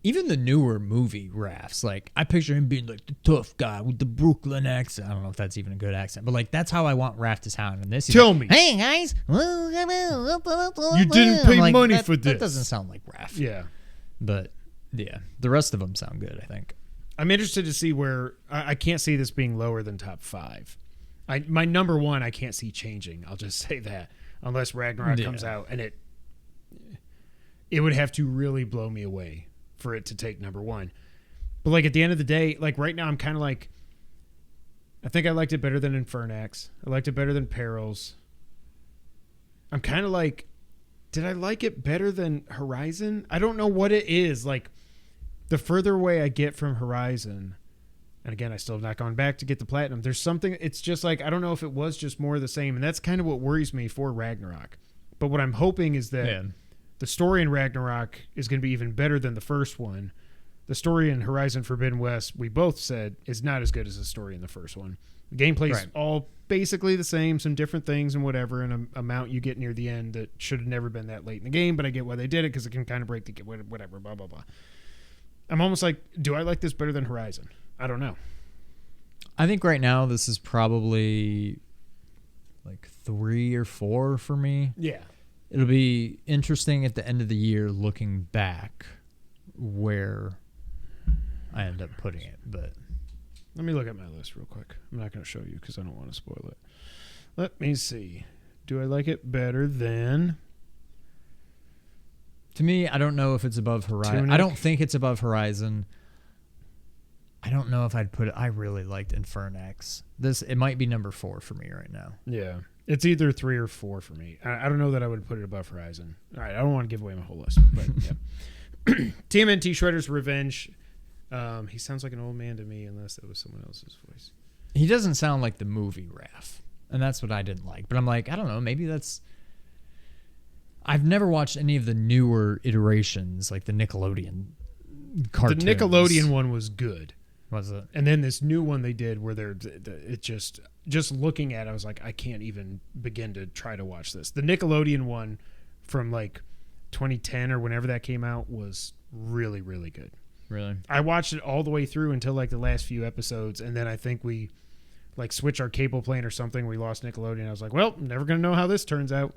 S3: even the newer movie Raphs. Like I picture him being like the tough guy with the Brooklyn accent. I don't know if that's even a good accent, but like that's how I want Raph to sound in this. He's
S2: Tell
S3: like,
S2: me.
S3: Hey guys,
S2: You didn't pay
S3: I'm
S2: money
S3: that,
S2: for this.
S3: That doesn't sound like Raph.
S2: Yeah.
S3: But yeah, the rest of them sound good, I think.
S2: I'm interested to see where I can't see this being lower than top 5. My number 1 I can't see changing. I'll just say that unless Ragnarok comes out, and it would have to really blow me away for it to take number 1. But like at the end of the day, like right now I'm kind of like I think I liked it better than Infernax. I liked it better than Perils. I'm kind of like, did I like it better than Horizon? I don't know what it is. Like the further away I get from Horizon, and again, I still have not gone back to get the platinum. There's something, it's just like, I don't know if it was just more of the same. And that's kind of what worries me for Ragnarok. But what I'm hoping is that the story in Ragnarok is going to be even better than the first one. The story in Horizon Forbidden West, we both said, is not as good as the story in the first one. The gameplay's all basically the same, some different things and whatever, and a mount you get near the end that should have never been that late in the game, but I get why they did it because it can kind of break the game, whatever, blah, blah, blah. I'm almost like, do I like this better than Horizon? I don't know.
S3: I think right now this is probably like 3 or 4 for me.
S2: Yeah.
S3: It'll be interesting at the end of the year looking back where I end up putting it. But
S2: let me look at my list real quick. I'm not going to show you because I don't want to spoil it. Let me see. Do I like it better than...
S3: To me, I don't know if it's above Horizon.
S2: Tunic?
S3: I don't think it's above Horizon. I don't know if I'd put it. I really liked Infernax. It might be number 4 for me right now.
S2: Yeah. It's either 3 or 4 for me. I don't know that I would put it above Horizon. All right. I don't want to give away my whole list. But yeah. TMNT Shredder's Revenge. He sounds like an old man to me unless that was someone else's voice.
S3: He doesn't sound like the movie Raph. And that's what I didn't like. But I'm like, I don't know. Maybe that's... I've never watched any of the newer iterations, like the Nickelodeon cartoons.
S2: The Nickelodeon one was good.
S3: Was it?
S2: And then this new one they did where it just looking at it, I was like, I can't even begin to try to watch this. The Nickelodeon one from like 2010 or whenever that came out was really, really good.
S3: Really?
S2: I watched it all the way through until like the last few episodes, and then I think we like switched our cable plan or something. We lost Nickelodeon. I was like, well, I'm never going to know how this turns out.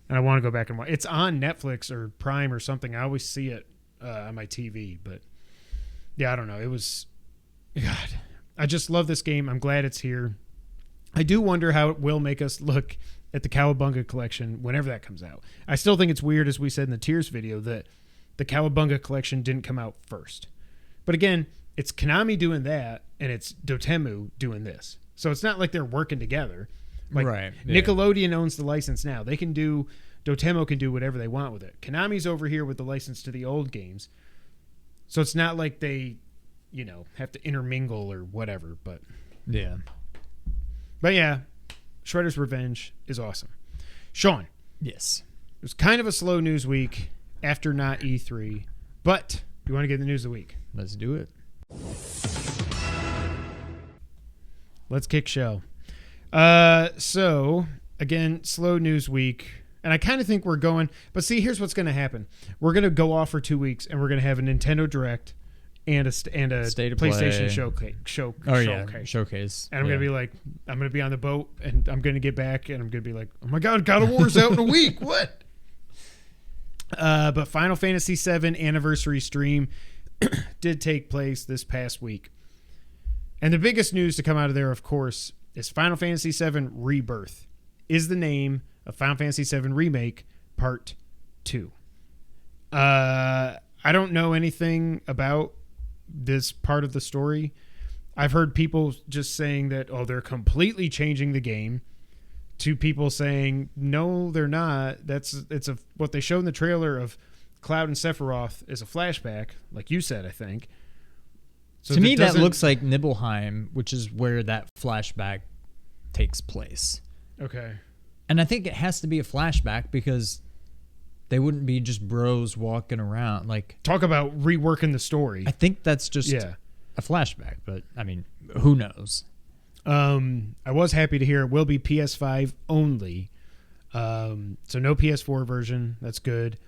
S2: And I want to go back and watch. It's on Netflix or Prime or something. I always see it on my TV. But, yeah, I don't know. It was... God, I just love this game. I'm glad it's here. I do wonder how it will make us look at the Cowabunga collection whenever that comes out. I still think it's weird, as we said in the Tears video, that the Cowabunga collection didn't come out first. But, again, it's Konami doing that, and it's Dotemu doing this. So it's not like they're working together. Like,
S3: right. Yeah.
S2: Nickelodeon owns the license now. They can do, Dotemu can do whatever they want with it. Konami's over here with the license to the old games. So it's not like they, you know, have to intermingle or whatever. But
S3: yeah.
S2: yeah, Shredder's Revenge is awesome. Sean,
S3: Yes.
S2: it was kind of a slow news week after not E3, but you want to get the news of the week?
S3: Let's do it.
S2: Let's kick show. So, again, slow news week. And I kind of think we're going... But see, here's what's going to happen. We're going to go off for 2 weeks, and we're going to have a Nintendo Direct and a
S3: State of
S2: PlayStation
S3: Play.
S2: showcase. And I'm
S3: Yeah.
S2: going to be like... I'm going to be on the boat, and I'm going to get back, and I'm going to be like, oh my God, God of War's out in a week. What? But Final Fantasy VII Anniversary Stream did take place this past week. And the biggest news to come out of there, of course, is Final Fantasy VII Rebirth is the name of Final Fantasy VII Remake Part 2. I don't know anything about this part of the story. I've heard people just saying that, oh, they're completely changing the game, to people saying, no, they're not. What they showed in the trailer of Cloud and Sephiroth is a flashback, like you said, I think. So
S3: to me, that looks like Nibelheim, which is where that flashback takes place.
S2: Okay.
S3: And I think it has to be a flashback because they wouldn't be just bros walking around. Like,
S2: talk about reworking the story.
S3: I think that's just a flashback, but I mean, who knows?
S2: I was happy to hear it will be PS5 only. So no PS4 version. That's good.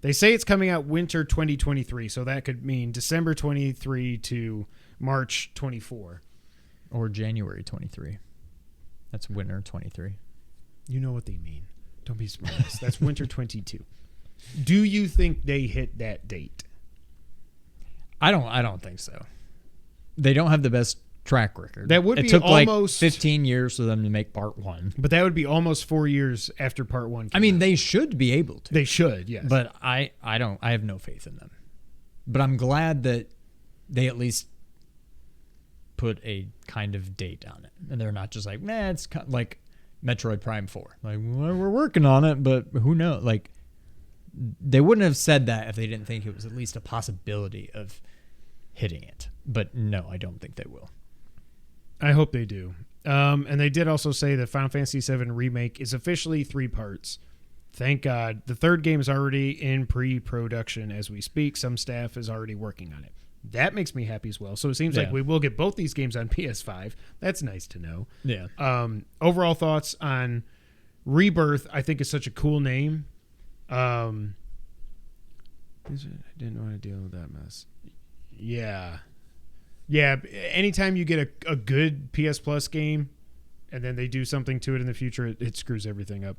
S2: They say it's coming out winter 2023, so that could mean December 23 to March 24.
S3: Or January 23. That's winter 23.
S2: You know what they mean. Don't be smart. That's winter 22. Do you think they hit that date?
S3: I don't think so. They don't have the best track record.
S2: That would
S3: it
S2: be
S3: took
S2: almost
S3: like 15 years for them to make part 1.
S2: But that would be almost 4 years after part 1 came
S3: I mean,
S2: out.
S3: they should be able to.
S2: They should, yes.
S3: But I have no faith in them. But I'm glad that they at least put a kind of date on it. And they're not just like, nah, it's like Metroid Prime 4. Like, well, we're working on it, but who knows? Like, they wouldn't have said that if they didn't think it was at least a possibility of hitting it. But no, I don't think they will.
S2: I hope they do. And they did also say that Final Fantasy VII Remake is officially 3 parts. Thank God. The third game is already in pre-production as we speak. Some staff is already working on it. That makes me happy as well. So it seems like we will get both these games on PS5. That's nice to know.
S3: Yeah.
S2: Overall thoughts on Rebirth, I think is such a cool name. I didn't want to deal with that mess. Yeah. Yeah, anytime you get a good PS Plus game and then they do something to it in the future, it screws everything up.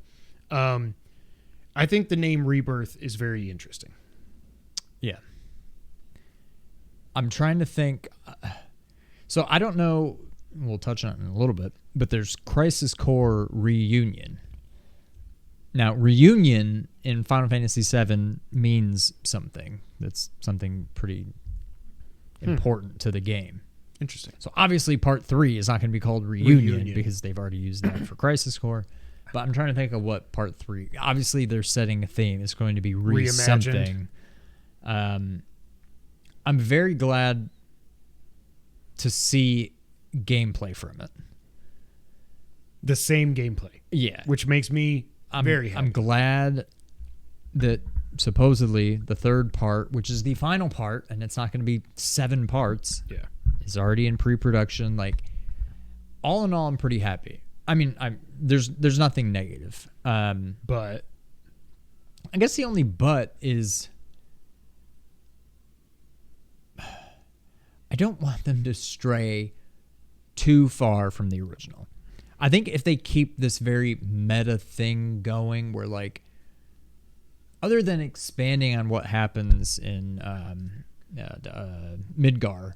S2: I think the name Rebirth is very interesting.
S3: Yeah. I'm trying to think. So I don't know. We'll touch on it in a little bit, but there's Crisis Core Reunion. Now, Reunion in Final Fantasy VII means something. That's something pretty important to the game.
S2: Interesting.
S3: So obviously Part 3 is not going to be called Reunion because they've already used that for Crisis Core. But I'm trying to think of what Part 3... Obviously, they're setting a theme. It's going to be something. I'm very glad to see gameplay from it.
S2: The same gameplay.
S3: Yeah.
S2: Which makes me very happy.
S3: I'm glad that supposedly the third part, which is the final part, and it's not going to be 7 parts, is already in pre-production. Like, all in all, I'm pretty happy. I mean, there's nothing negative.
S2: But
S3: I guess the only but is I don't want them to stray too far from the original. I think if they keep this very meta thing going where, like, other than expanding on what happens in Midgar,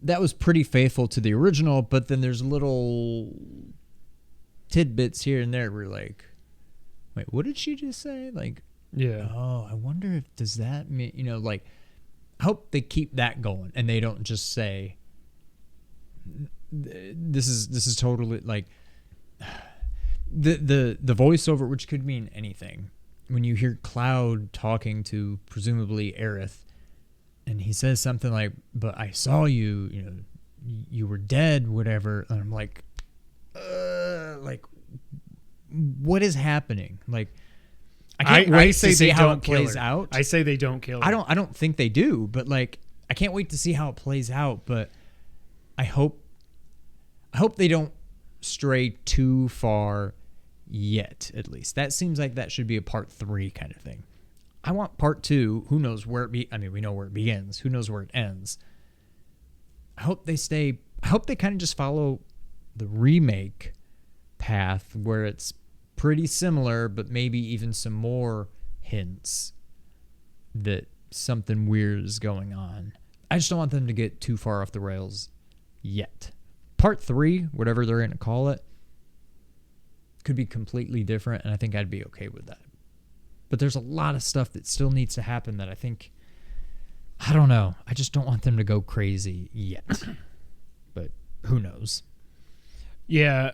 S3: that was pretty faithful to the original, but then there's little tidbits here and there where you're like, wait, what did she just say? Like, oh, I wonder if, does that mean, like, I hope they keep that going and they don't just say, this is totally, like, the voiceover, which could mean anything. When you hear Cloud talking to presumably Aerith, and he says something like, but I saw you, you were dead, whatever. And I'm like, what is happening? Like, I can't wait
S2: say
S3: to see
S2: they
S3: how
S2: don't
S3: it
S2: kill
S3: plays
S2: her.
S3: out.
S2: I say they don't kill her.
S3: I don't think they do, but like, I can't wait to see how it plays out. But I hope they don't stray too far yet. At least that seems like that should be a part 3 kind of thing. I want part 2. Who knows where it I mean, we know where it begins. Who knows where it ends? I hope they kind of just follow the remake path where it's pretty similar, but maybe even some more hints that something weird is going on. I just don't want them to get too far off the rails yet. Part 3, whatever they're going to call it, could be completely different, and I think I'd be okay with that. But there's a lot of stuff that still needs to happen that I don't know. I just don't want them to go crazy yet. But who knows?
S2: Yeah.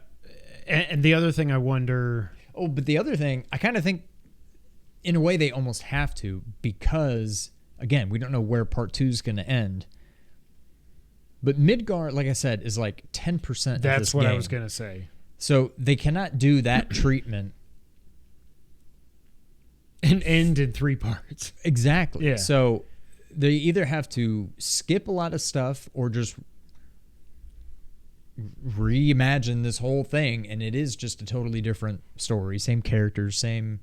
S2: And the other thing I wonder...
S3: Oh, but the other thing, I kind of think, in a way, they almost have to, because, again, we don't know where part 2 is going to end. But Midgar, like I said, is like 10% of this game.
S2: That's what I was going to say.
S3: So they cannot do that treatment
S2: and end in 3 parts.
S3: Exactly.
S2: Yeah.
S3: So they either have to skip a lot of stuff or just reimagine this whole thing, and it is just a totally different story. Same characters, same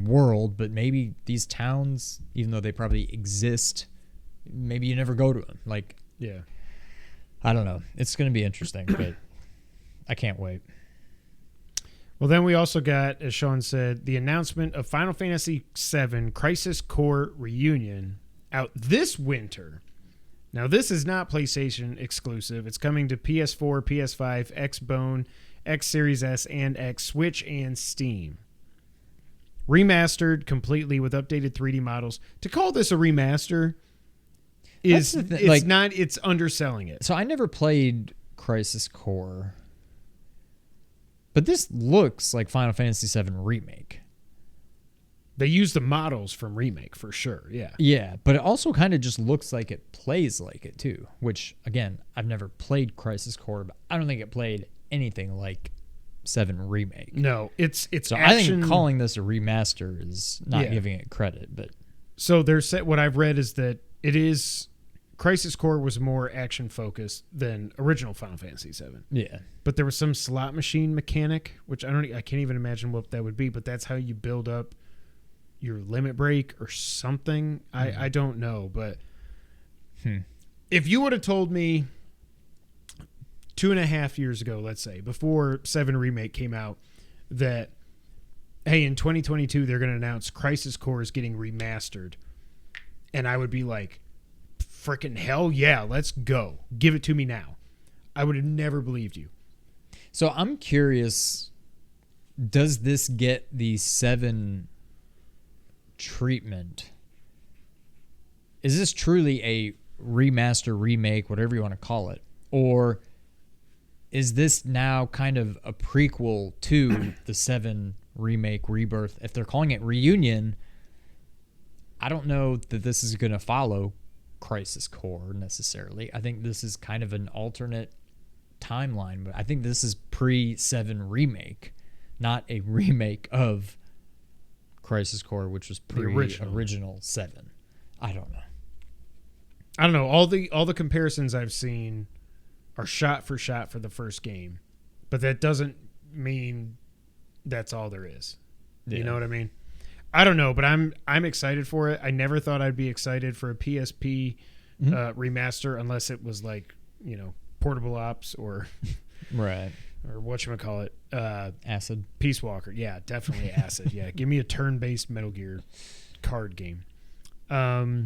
S3: world, but maybe these towns, even though they probably exist, maybe you never go to them. Like,
S2: yeah,
S3: I don't know. It's going to be interesting, but I can't wait.
S2: Well, then we also got, as Sean said, the announcement of Final Fantasy VII Crisis Core Reunion out this winter. Now, this is not PlayStation exclusive. It's coming to PS4, PS5, Xbone, X Series S, and X, Switch, and Steam. Remastered completely with updated 3D models. To call this a remaster is it's underselling it.
S3: So I never played Crisis Core, but this looks like Final Fantasy VII Remake.
S2: They use the models from Remake for sure, yeah.
S3: Yeah, but it also kind of just looks like it plays like it too, which, again, I've never played Crisis Core, but I don't think it played anything like 7 Remake.
S2: No, it's
S3: so
S2: action.
S3: I think calling this a remaster is not giving it credit. But
S2: so what I've read is that it is Crisis Core was more action focused than original Final Fantasy VII.
S3: Yeah,
S2: but there was some slot machine mechanic, which I can't even imagine what that would be. But that's how you build up your limit break or something. I don't know, but if you would have told me 2.5 years ago, let's say, before 7 Remake came out, that, hey, in 2022, they're going to announce Crisis Core is getting remastered, and I would be like, freaking hell yeah, let's go. Give it to me now. I would have never believed you.
S3: So I'm curious, does this get the 7 treatment? Is this truly a remaster, remake, whatever you want to call it? Or is this now kind of a prequel to the 7 remake, rebirth? If they're calling it reunion, I don't know that this is going to follow Crisis Core necessarily. I think this is kind of an alternate timeline, but I think this is pre-7 remake, not a remake of Crisis Core, which was pre-original 7. I don't know.
S2: All the comparisons I've seen are shot for the first game, but that doesn't mean that's all there is. Yeah. You know what I mean? I don't know, but I'm excited for it. I never thought I'd be excited for a PSP remaster unless it was like, Portable Ops or
S3: right,
S2: or whatchamacallit,
S3: Acid.
S2: Peace Walker. Yeah, definitely Acid. Yeah, give me a turn-based Metal Gear card game. So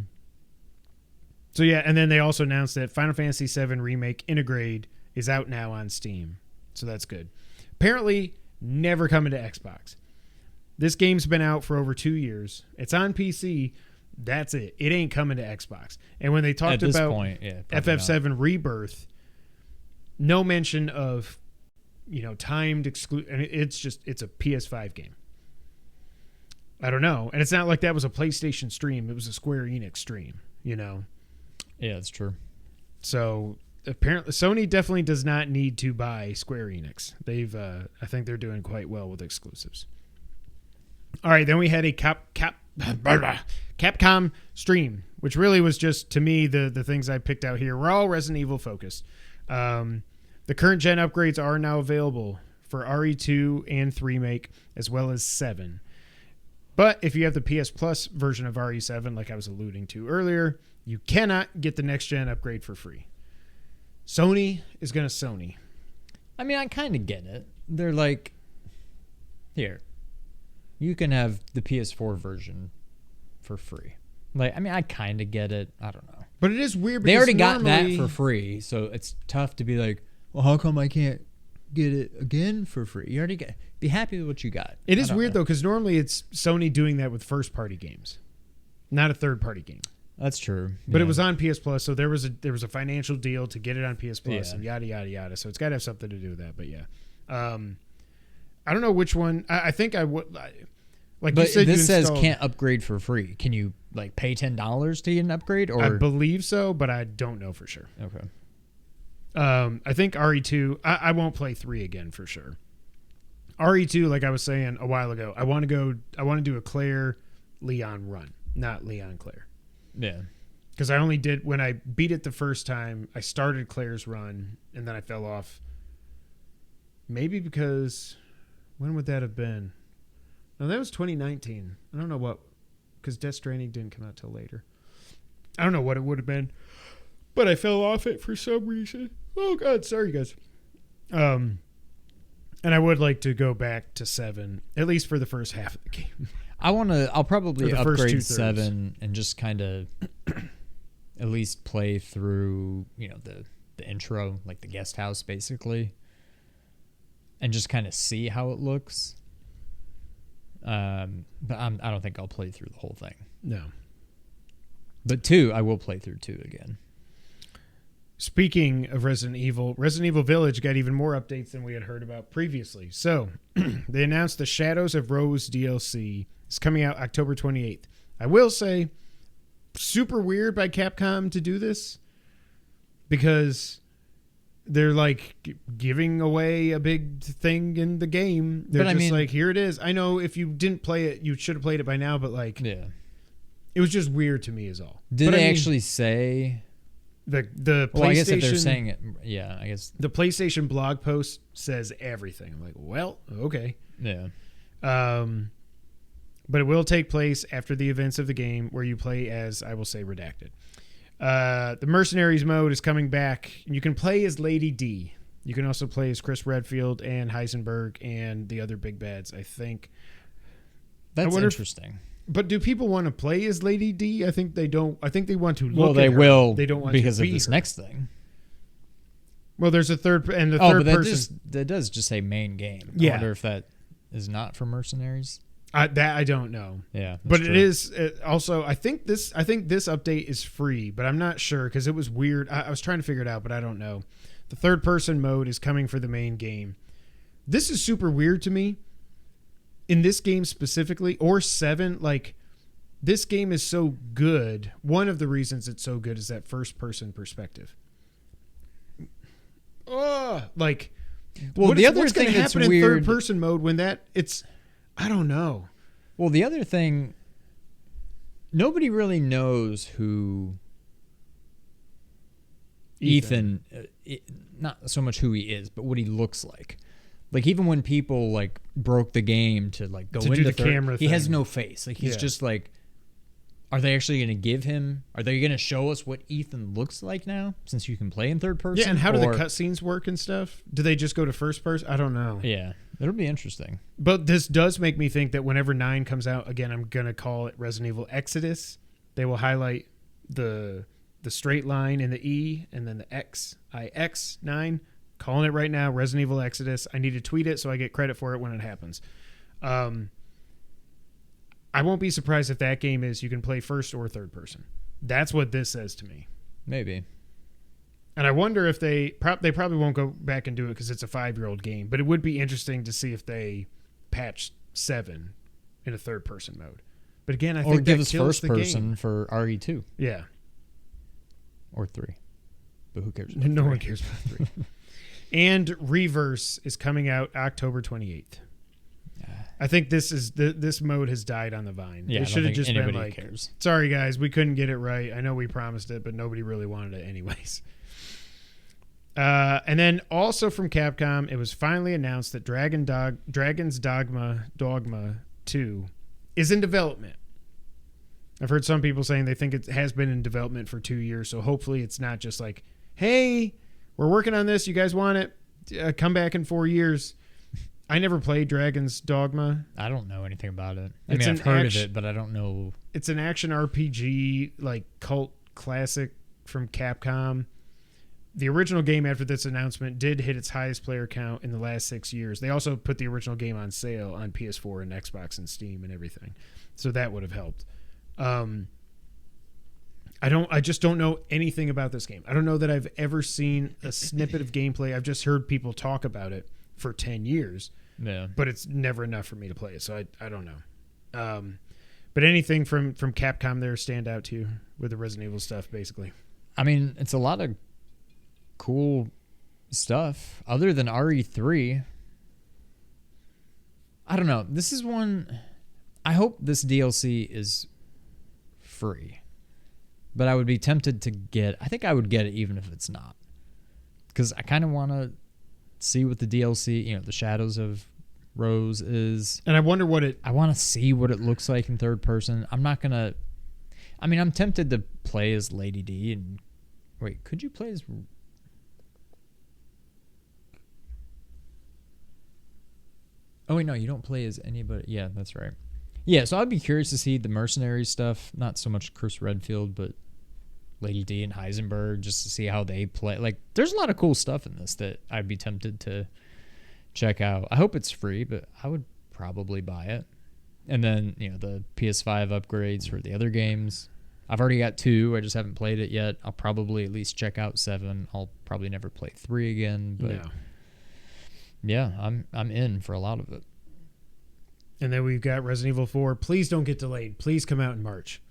S2: yeah, and then they also announced that Final Fantasy VII Remake Intergrade is out now on Steam. So that's good. Apparently, never coming to Xbox. This game's been out for over 2 years. It's on PC. That's it. It ain't coming to Xbox. And when they talked about FF7 Rebirth, no mention of, timed exclude. And it's a PS5 game. I don't know. And it's not like that was a PlayStation stream. It was a Square Enix stream,
S3: Yeah, that's true.
S2: So apparently Sony definitely does not need to buy Square Enix. I think they're doing quite well with exclusives. All right, then we had a Capcom stream, which really was just, to me, the things I picked out here were all Resident Evil focused. The current gen upgrades are now available for RE2 and 3 make, as well as 7. But if you have the PS Plus version of RE7, like I was alluding to earlier, you cannot get the next gen upgrade for free. Sony is going to Sony.
S3: I mean, I kind of get it. They're like, here, you can have the PS4 version for free. Like, I mean, I kind of get it. I don't know.
S2: But it is weird because
S3: they already got that for free, so it's tough to be like, well, how come I can't get it again for free? You already be happy with what you got.
S2: It is weird, though, because normally it's Sony doing that with first-party games, not a third-party game.
S3: That's true.
S2: But it was on PS Plus, so there was a financial deal to get it on PS Plus and yada, yada, yada. So it's got to have something to do with that. But, yeah. I don't know which one. I think I would... Like
S3: but
S2: you said,
S3: this says can't upgrade for free. Can you like pay $10 to get an upgrade? Or
S2: I believe so, but I don't know for sure.
S3: Okay.
S2: I think RE2. I won't play 3 again for sure. RE2, like I was saying a while ago, I want to do a Claire Leon run, not Leon Claire.
S3: Yeah.
S2: Because I only did when I beat it the first time. I started Claire's run and then I fell off. Maybe because when would that have been? No, that was 2019. I don't know what, because Death Stranding didn't come out till later. I don't know what it would have been, but I fell off it for some reason. Oh God, sorry guys. And I would like to go back to 7, at least for the first half of the game.
S3: I'll probably upgrade
S2: 7
S3: and just kind of at least play through, the intro, like the guest house basically, and just kind of see how it looks. But I don't think I'll play through the whole thing.
S2: No.
S3: But 2, I will play through 2 again.
S2: Speaking of Resident Evil Village got even more updates than we had heard about previously. So, they announced the Shadows of Rose DLC is coming out October 28th. I will say, super weird by Capcom to do this because they're like giving away a big thing in the game. They're just like, here it is. I know if you didn't play it, you should have played it by now, but like,
S3: yeah,
S2: it was just weird to me is all.
S3: Did they actually say
S2: the PlayStation?
S3: Well, I guess if they're saying it, yeah, I guess
S2: the PlayStation blog post says everything. I'm like, well, okay.
S3: Yeah.
S2: But it will take place after the events of the game where you play as, I will say, Redacted. The Mercenaries mode is coming back. You can play as Lady D. You can also play as Chris Redfield and Heisenberg and the other big bads, I think.
S3: That's interesting.
S2: But do people want to play as Lady D? I think they don't. I think they want to look
S3: well, they
S2: at her.
S3: will
S2: They don't want
S3: because
S2: to
S3: of
S2: be
S3: this
S2: her.
S3: next thing.
S2: Well, there's a third, and the
S3: Oh,
S2: third
S3: but
S2: person.
S3: that does just say main game.
S2: Yeah.
S3: I wonder if that is not for Mercenaries.
S2: That I don't know.
S3: Yeah,
S2: but
S3: true.
S2: it is also. I think this update is free, but I'm not sure because it was weird. I was trying to figure it out, but I don't know. The third person mode is coming for the main game. This is super weird to me. In this game specifically, or 7, like this game is so good. One of the reasons it's so good is that first person perspective. Oh, like,
S3: well, the other
S2: what's
S3: thing
S2: going to
S3: that's
S2: happen in
S3: weird,
S2: third person mode when it's. I don't know.
S3: Well, the other thing, nobody really knows who Ethan not so much who he is, but what he looks like. Like even when people like broke the game to like go into
S2: the camera
S3: he has
S2: thing.
S3: no face. Like he's just like, are they actually going to give him? Are they going to show us what Ethan looks like now? Since you can play in third person.
S2: Yeah, and how do the cutscenes work and stuff? Do they just go to first person? I don't know.
S3: Yeah, it'll be interesting.
S2: But this does make me think that whenever 9 comes out, again, I'm gonna call it Resident Evil Exodus. They will highlight the straight line and the E, and then the X 9. Calling it right now, Resident Evil Exodus. I need to tweet it so I get credit for it when it happens. I won't be surprised if that game is you can play first or third person. That's what this says to me.
S3: Maybe.
S2: And I wonder if they probably won't go back and do it because it's a 5-year-old game. But it would be interesting to see if they patch 7 in a third person mode. But again, I think
S3: give
S2: that
S3: us
S2: kills
S3: first
S2: the
S3: person
S2: game.
S3: for RE2.
S2: Yeah.
S3: Or 3. but who cares? About
S2: No
S3: 3?
S2: one cares about 3. And Reverse is coming out October 28th. I think this mode has died on the vine.
S3: Yeah,
S2: It should have just been like,
S3: cares.
S2: sorry guys, we couldn't get it right. I know we promised it, but nobody really wanted it anyways. And then also from Capcom, it was finally announced that Dragon's Dogma 2 is in development. I've heard some people saying they think it has been in development for 2 years, so hopefully it's not just like, hey, we're working on this. You guys want it? Come back in 4 years. I never played Dragon's Dogma.
S3: I don't know anything about it.
S2: It's
S3: I've heard of it, but I don't know.
S2: It's an action RPG, like cult classic from Capcom. The original game after this announcement did hit its highest player count in the last 6 years. They also put the original game on sale on PS4 and Xbox and Steam and everything. So that would have helped. I just don't know anything about this game. I don't know that I've ever seen a snippet of gameplay. I've just heard people talk about it for 10 years.
S3: Yeah.
S2: But it's never enough for me to play it, so I don't know. But anything from Capcom there stand out to you with the Resident Evil stuff, basically?
S3: I mean, it's a lot of cool stuff. Other than RE3, I don't know. This is one... I hope this DLC is free. But I would be tempted to get... I think I would get it even if it's not. Because I kind of want to see what the DLC, the Shadows of Rose is.
S2: And I wonder what it...
S3: I want to see what it looks like in third person. I'm not going to... I mean, I'm tempted to play as Lady D and... Wait, could you play as... Oh, wait, no, you don't play as anybody. Yeah, that's right. Yeah, so I'd be curious to see the mercenary stuff. Not so much Chris Redfield, but Lady D and Heisenberg, just to see how they play. Like, there's a lot of cool stuff in this that I'd be tempted to check out. I hope it's free, but I would probably buy it. And then, the PS5 upgrades for the other games. I've already got 2. I just haven't played it yet. I'll probably at least check out 7. I'll probably never play 3 again, but yeah, I'm in for a lot of it.
S2: And then we've got Resident Evil 4. Please don't get delayed. Please come out in March.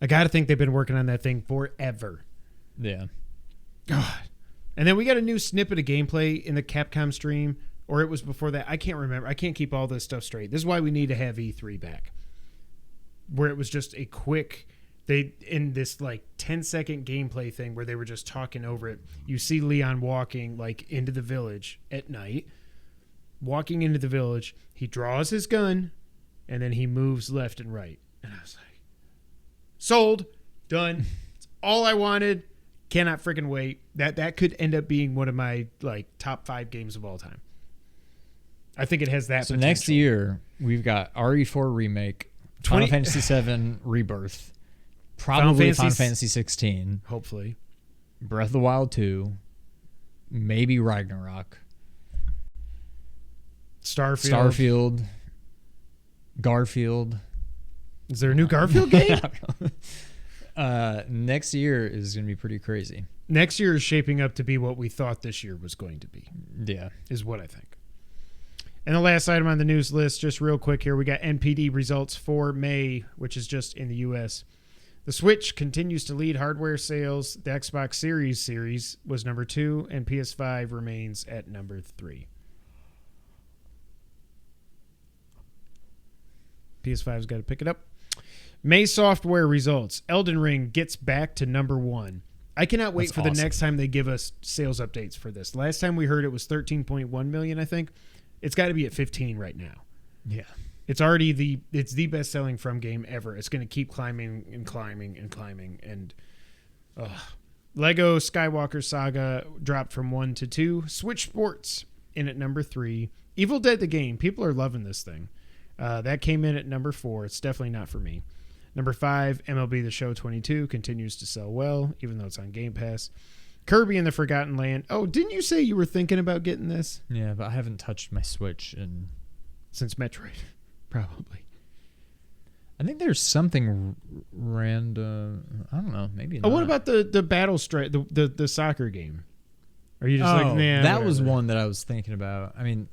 S2: I got to think they've been working on that thing forever.
S3: Yeah.
S2: God. And then we got a new snippet of gameplay in the Capcom stream, or it was before that. I can't remember. I can't keep all this stuff straight. This is why we need to have E3 back. Where it was just a quick... in this 10-second gameplay thing where they were just talking over it. You see Leon walking into the village at night. Walking into the village, he draws his gun, and then he moves left and right. And I was like, sold, done. It's all I wanted. Cannot freaking wait. That could end up being one of my top 5 games of all time. I think it has that
S3: So
S2: potential.
S3: next year, we've got RE4 Remake, Final Fantasy VII Rebirth, probably Final Fantasy 16,
S2: hopefully,
S3: Breath of the Wild 2, maybe Ragnarok, Starfield, Garfield.
S2: Is there a new Garfield game?
S3: Next year is going to be pretty crazy.
S2: Next year is shaping up to be what we thought this year was going to be.
S3: Yeah.
S2: Is what I think. And the last item on the news list, just real quick here, we got NPD results for May, which is just in the U.S. The Switch continues to lead hardware sales. The Xbox Series was number 2, and PS5 remains at number 3. PS5's got to pick it up. May software results. Elden Ring gets back to number 1. I cannot wait for the next time they give us sales updates for this. Last time we heard it was 13.1 million, I think. It's got to be at 15 right now.
S3: Yeah.
S2: It's already the best-selling From game ever. It's going to keep climbing and climbing and climbing. And Lego Skywalker Saga dropped from 1 to 2. Switch Sports in at number 3. Evil Dead the game. People are loving this thing. That came in at number 4. It's definitely not for me. Number 5, MLB The Show 22 continues to sell well, even though it's on Game Pass. Kirby and the Forgotten Land. Oh, didn't you say you were thinking about getting this?
S3: Yeah, but I haven't touched my Switch
S2: since Metroid, probably.
S3: I think there's something random. I don't know. Maybe not.
S2: Oh, what about the Battle Strike, the soccer game? Are you just nah?
S3: That
S2: whatever.
S3: Was one that I was thinking about. I mean,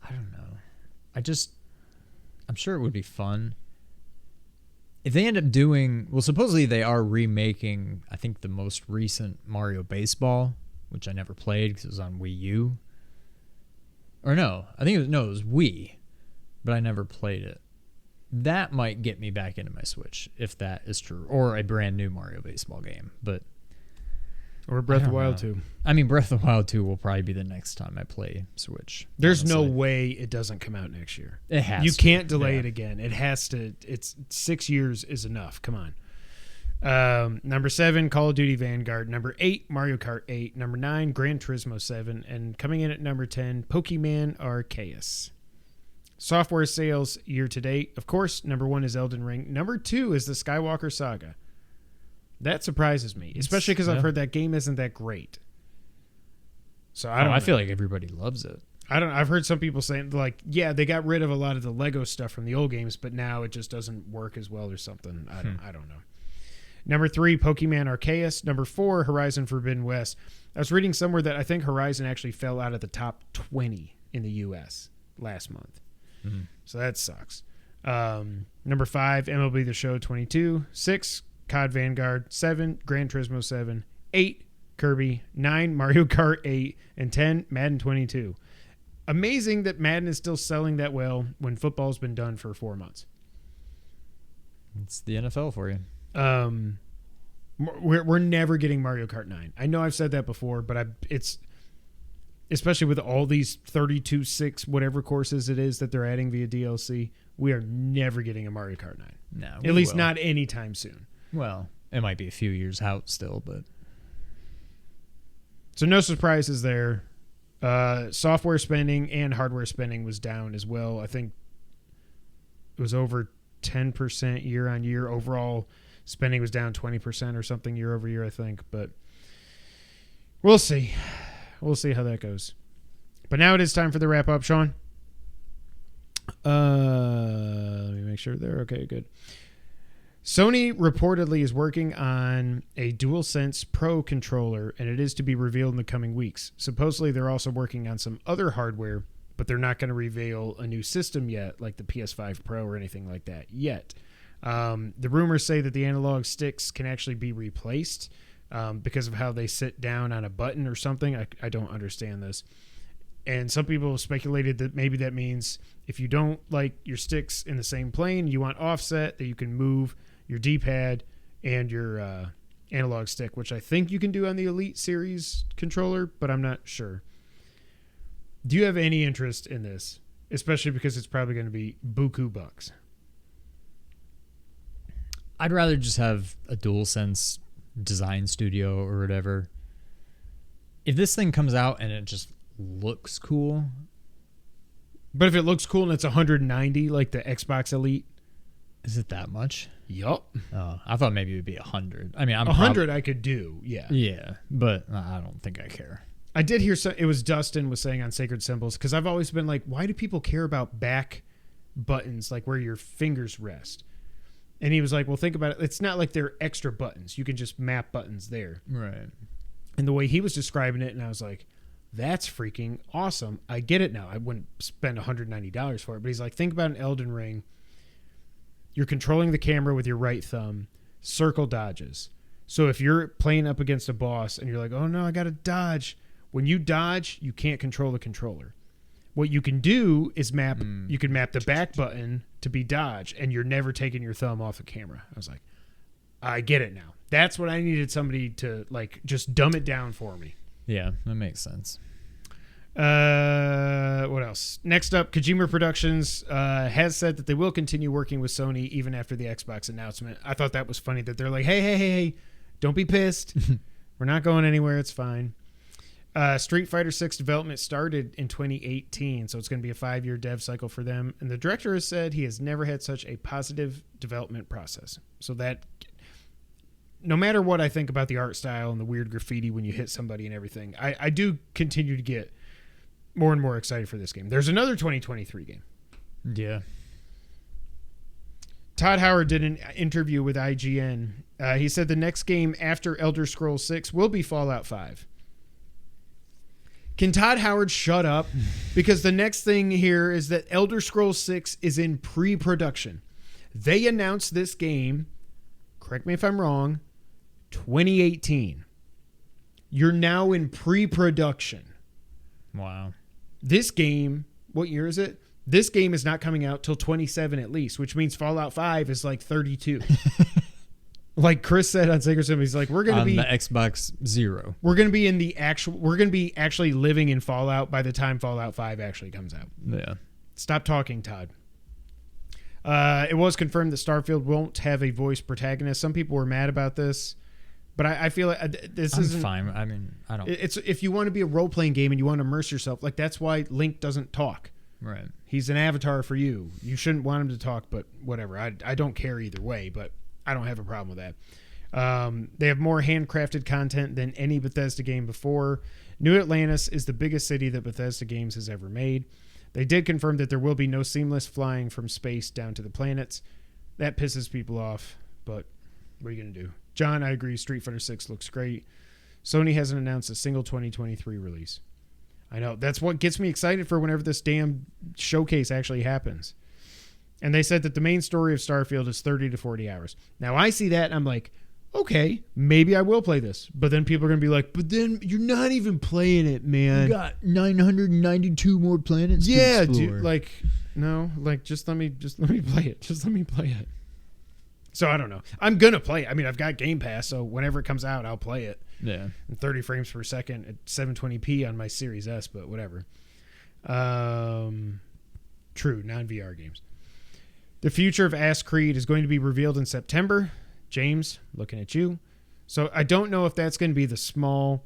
S3: I don't know. I'm sure it would be fun. if they end up doing, well, supposedly they are remaking, I think, the most recent Mario Baseball, which I never played because it was on Wii U. Or no, I think it was Wii, but I never played it. That might get me back into my Switch if that is true, or a brand new Mario Baseball game. But
S2: or Breath of the Wild 2.
S3: I mean, Breath of the Wild 2 will probably be the next time I play Switch.
S2: There's
S3: honestly.
S2: no way it doesn't come out next year.
S3: It has.
S2: You can't delay it again. It has to. It's 6 years is enough. Come on. Number 7, Call of Duty Vanguard. Number 8, Mario Kart 8. Number 9, Gran Turismo 7. And coming in at number 10, Pokemon Arceus. Software sales year to date. Of course, number 1 is Elden Ring. Number 2 is the Skywalker Saga. That surprises me, especially because I've heard that game isn't that great. So I don't know.
S3: I feel like everybody loves it.
S2: I've heard some people saying, like, yeah, they got rid of a lot of the Lego stuff from the old games, but now it just doesn't work as well or something. I don't know. Number 3, Pokemon Arceus. Number 4, Horizon Forbidden West. I was reading somewhere that I think Horizon actually fell out of the top 20 in the U.S. last month. Mm-hmm. So that sucks. Number 5, MLB The Show 22. 6, COD Vanguard. 7, Gran Turismo 7. 8, Kirby. 9, Mario Kart 8. And 10, Madden 22. Amazing that Madden is still selling that well when football's been done for 4 months.
S3: It's the NFL for you.
S2: We're never getting Mario Kart 9. I know I've said that before, but it's especially with all these 32-6 whatever courses it is that they're adding via DLC, we are never getting a Mario Kart 9.
S3: No,
S2: at least not anytime soon.
S3: Well, it might be a few years out still, but
S2: so no surprises there. Software spending and hardware spending was down as well. I think it was over 10% year on year. Overall spending was down 20% or something year over year, I think. But we'll see. We'll see how that goes. But now it is time for the wrap up, Sean. Let me make sure they're okay. Good. Sony reportedly is working on a DualSense Pro controller, and it is to be revealed in the coming weeks. Supposedly, they're also working on some other hardware, but they're not going to reveal a new system yet, like the PS5 Pro or anything like that yet. The rumors say that the analog sticks can actually be replaced because of how they sit down on a button or something. I don't understand this. And some people have speculated that maybe that means if you don't like your sticks in the same plane, you want offset, that you can move your D-pad and your analog stick, which I think you can do on the Elite Series controller, but I'm not sure. Do you have any interest in this? Especially because it's probably going to be buku bucks.
S3: I'd rather just have a DualSense design studio or whatever. If this thing comes out and it just looks cool.
S2: But if it looks cool and it's 190 like the Xbox Elite.
S3: Is it that much?
S2: Yup.
S3: Oh, I thought maybe it would be 100. I mean,
S2: 100 I could do, yeah.
S3: Yeah, but I don't think I care.
S2: I did hear it was Dustin was saying on Sacred Symbols, because I've always been like, why do people care about back buttons, like where your fingers rest? And he was like, well, think about it. It's not like they're extra buttons. You can just map buttons there.
S3: Right.
S2: And the way he was describing it, and I was like, that's freaking awesome. I get it now. I wouldn't spend $190 for it. But he's like, think about an Elden Ring. You're controlling the camera with your right thumb, circle dodges. So if you're playing up against a boss and you're like, oh no, I got to dodge. When you dodge, you can't control the controller. What you can do is you can map the back button to be dodge, and you're never taking your thumb off the camera. I was like, I get it now. That's what I needed somebody to like just dumb it down for me.
S3: Yeah, that makes sense.
S2: What else? Next up, Kojima Productions has said that they will continue working with Sony even after the Xbox announcement. I thought that was funny that they're like, hey, don't be pissed. We're not going anywhere. It's fine. Street Fighter 6 development started in 2018, so it's going to be a 5-year dev cycle for them. And the director has said he has never had such a positive development process. So that, no matter what I think about the art style and the weird graffiti when you hit somebody and everything, I do continue to get more and more excited for this game. There's another 2023 game.
S3: Yeah.
S2: Todd Howard did an interview with IGN. He said the next game after Elder Scrolls 6 will be Fallout 5. Can Todd Howard shut up? Because the next thing here is that Elder Scrolls 6 is in pre-production. They announced this game, correct me if I'm wrong, 2018. You're now in pre-production.
S3: Wow.
S2: This game, what year is it? This game is not coming out till 27 at least, which means Fallout 5 is like 32. Like Chris said on Sacred Sim, he's like, we're going to be
S3: on the Xbox Zero.
S2: We're going to be in the actual. We're going to be actually living in Fallout by the time Fallout 5 actually comes out.
S3: Yeah. Stop
S2: talking, Todd. It was confirmed that Starfield won't have a voice protagonist. Some people were mad about this, but I feel like this isn't
S3: fine. I mean, I don't.
S2: It's if you want to be a role playing game and you want to immerse yourself, like that's why Link doesn't talk.
S3: Right.
S2: He's an avatar for you. You shouldn't want him to talk, but whatever. I don't care either way, but I don't have a problem with that. They have more handcrafted content than any Bethesda game before. New Atlantis is the biggest city that Bethesda Games has ever made. They did confirm that there will be no seamless flying from space down to the planets. That pisses people off, but what are you going to do? John, I agree. Street Fighter 6 looks great. Sony hasn't announced a single 2023 release. I know. That's what gets me excited for whenever this damn showcase actually happens. And they said that the main story of Starfield is 30 to 40 hours. Now, I see that, and I'm like, okay, maybe I will play this. But then people are going to be like, but then you're not even playing it, man.
S3: You got 992 more planets to explore.
S2: Dude, like, no, like, just let me play it. Just let me play it. So, I don't know. I'm going to play it. I mean, I've got Game Pass, so whenever it comes out, I'll play it.
S3: Yeah.
S2: In 30 frames per second at 720p on my Series S, but whatever. True, non-VR games. The future of Ass Creed is going to be revealed in September. James, looking at you. So I don't know if that's going to be the small.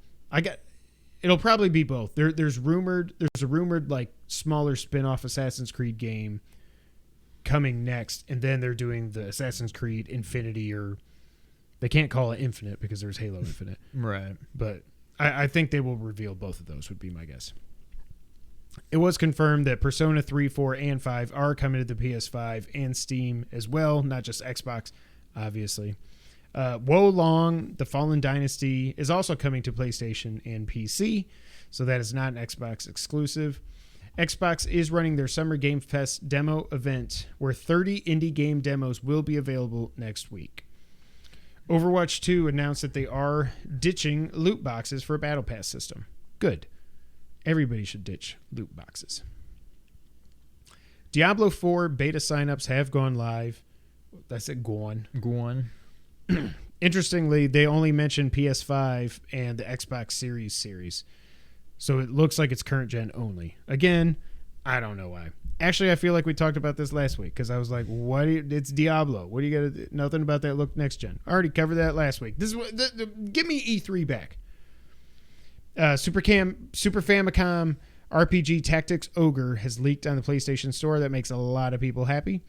S2: It'll probably be both. There's a rumored like smaller spin-off Assassin's Creed game coming next, and then they're doing the Assassin's Creed Infinity, or they can't call it Infinite because there's Halo Infinite.
S3: Right.
S2: But I think they will reveal both of those, would be my guess. It was confirmed that Persona 3, 4, and 5 are coming to the PS5 and Steam as well, not just Xbox, obviously. Wo Long, The Fallen Dynasty, is also coming to PlayStation and PC, so that is not an Xbox exclusive. Xbox is running their Summer Game Fest demo event, where 30 indie game demos will be available next week. Overwatch 2 announced that they are ditching loot boxes for a Battle Pass system. Good. Everybody should ditch loot boxes. Diablo 4 beta signups have gone live. That's it, gone. Interestingly, they only mentioned PS5 and the Xbox Series. So it looks like it's current gen only. Again, I don't know why. Actually, I feel like we talked about this last week because I was like, "What? It's Diablo. What do you got? Nothing about that look next gen. I already covered that last week. This is what. Give me E3 back." Super Famicom RPG Tactics Ogre has leaked on the PlayStation Store. That makes a lot of people happy.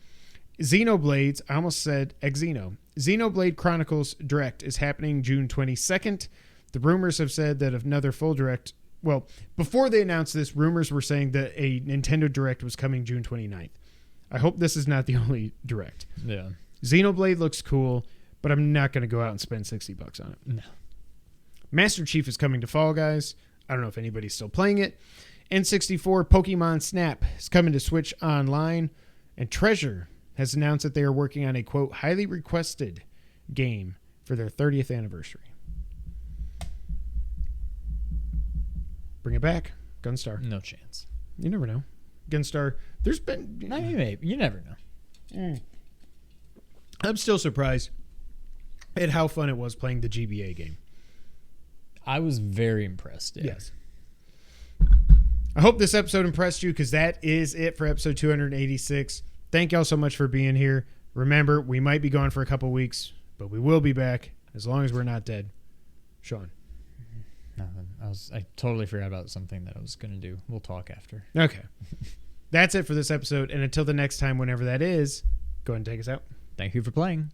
S2: Xenoblades, I almost said Xeno. Xenoblade Chronicles Direct is happening June 22nd. The rumors have said that another full Direct... Well, before they announced this, rumors were saying that a Nintendo Direct was coming June 29th. I hope this is not the only Direct.
S3: Yeah. Xenoblade
S2: looks cool, but I'm not going to go out and spend $60 on it.
S3: No.
S2: Master Chief is coming to Fall Guys. I don't know if anybody's still playing it. N64 Pokemon Snap is coming to Switch Online. And Treasure has announced that they are working on a, quote, highly requested game for their 30th anniversary. Bring it back. Gunstar.
S3: No chance.
S2: You never know. Gunstar. There's been...
S3: Maybe. You never know.
S2: I'm still surprised at how fun it was playing the GBA game.
S3: I was very impressed. Yeah.
S2: Yes. I hope this episode impressed you, because that is it for episode 286. Thank y'all so much for being here. Remember, we might be gone for a couple weeks, but we will be back as long as we're not dead. Sean.
S3: Nothing. I totally forgot about something that I was going to do. We'll talk after.
S2: Okay. That's it for this episode. And until the next time, whenever that is, go ahead and take us out.
S3: Thank you for playing.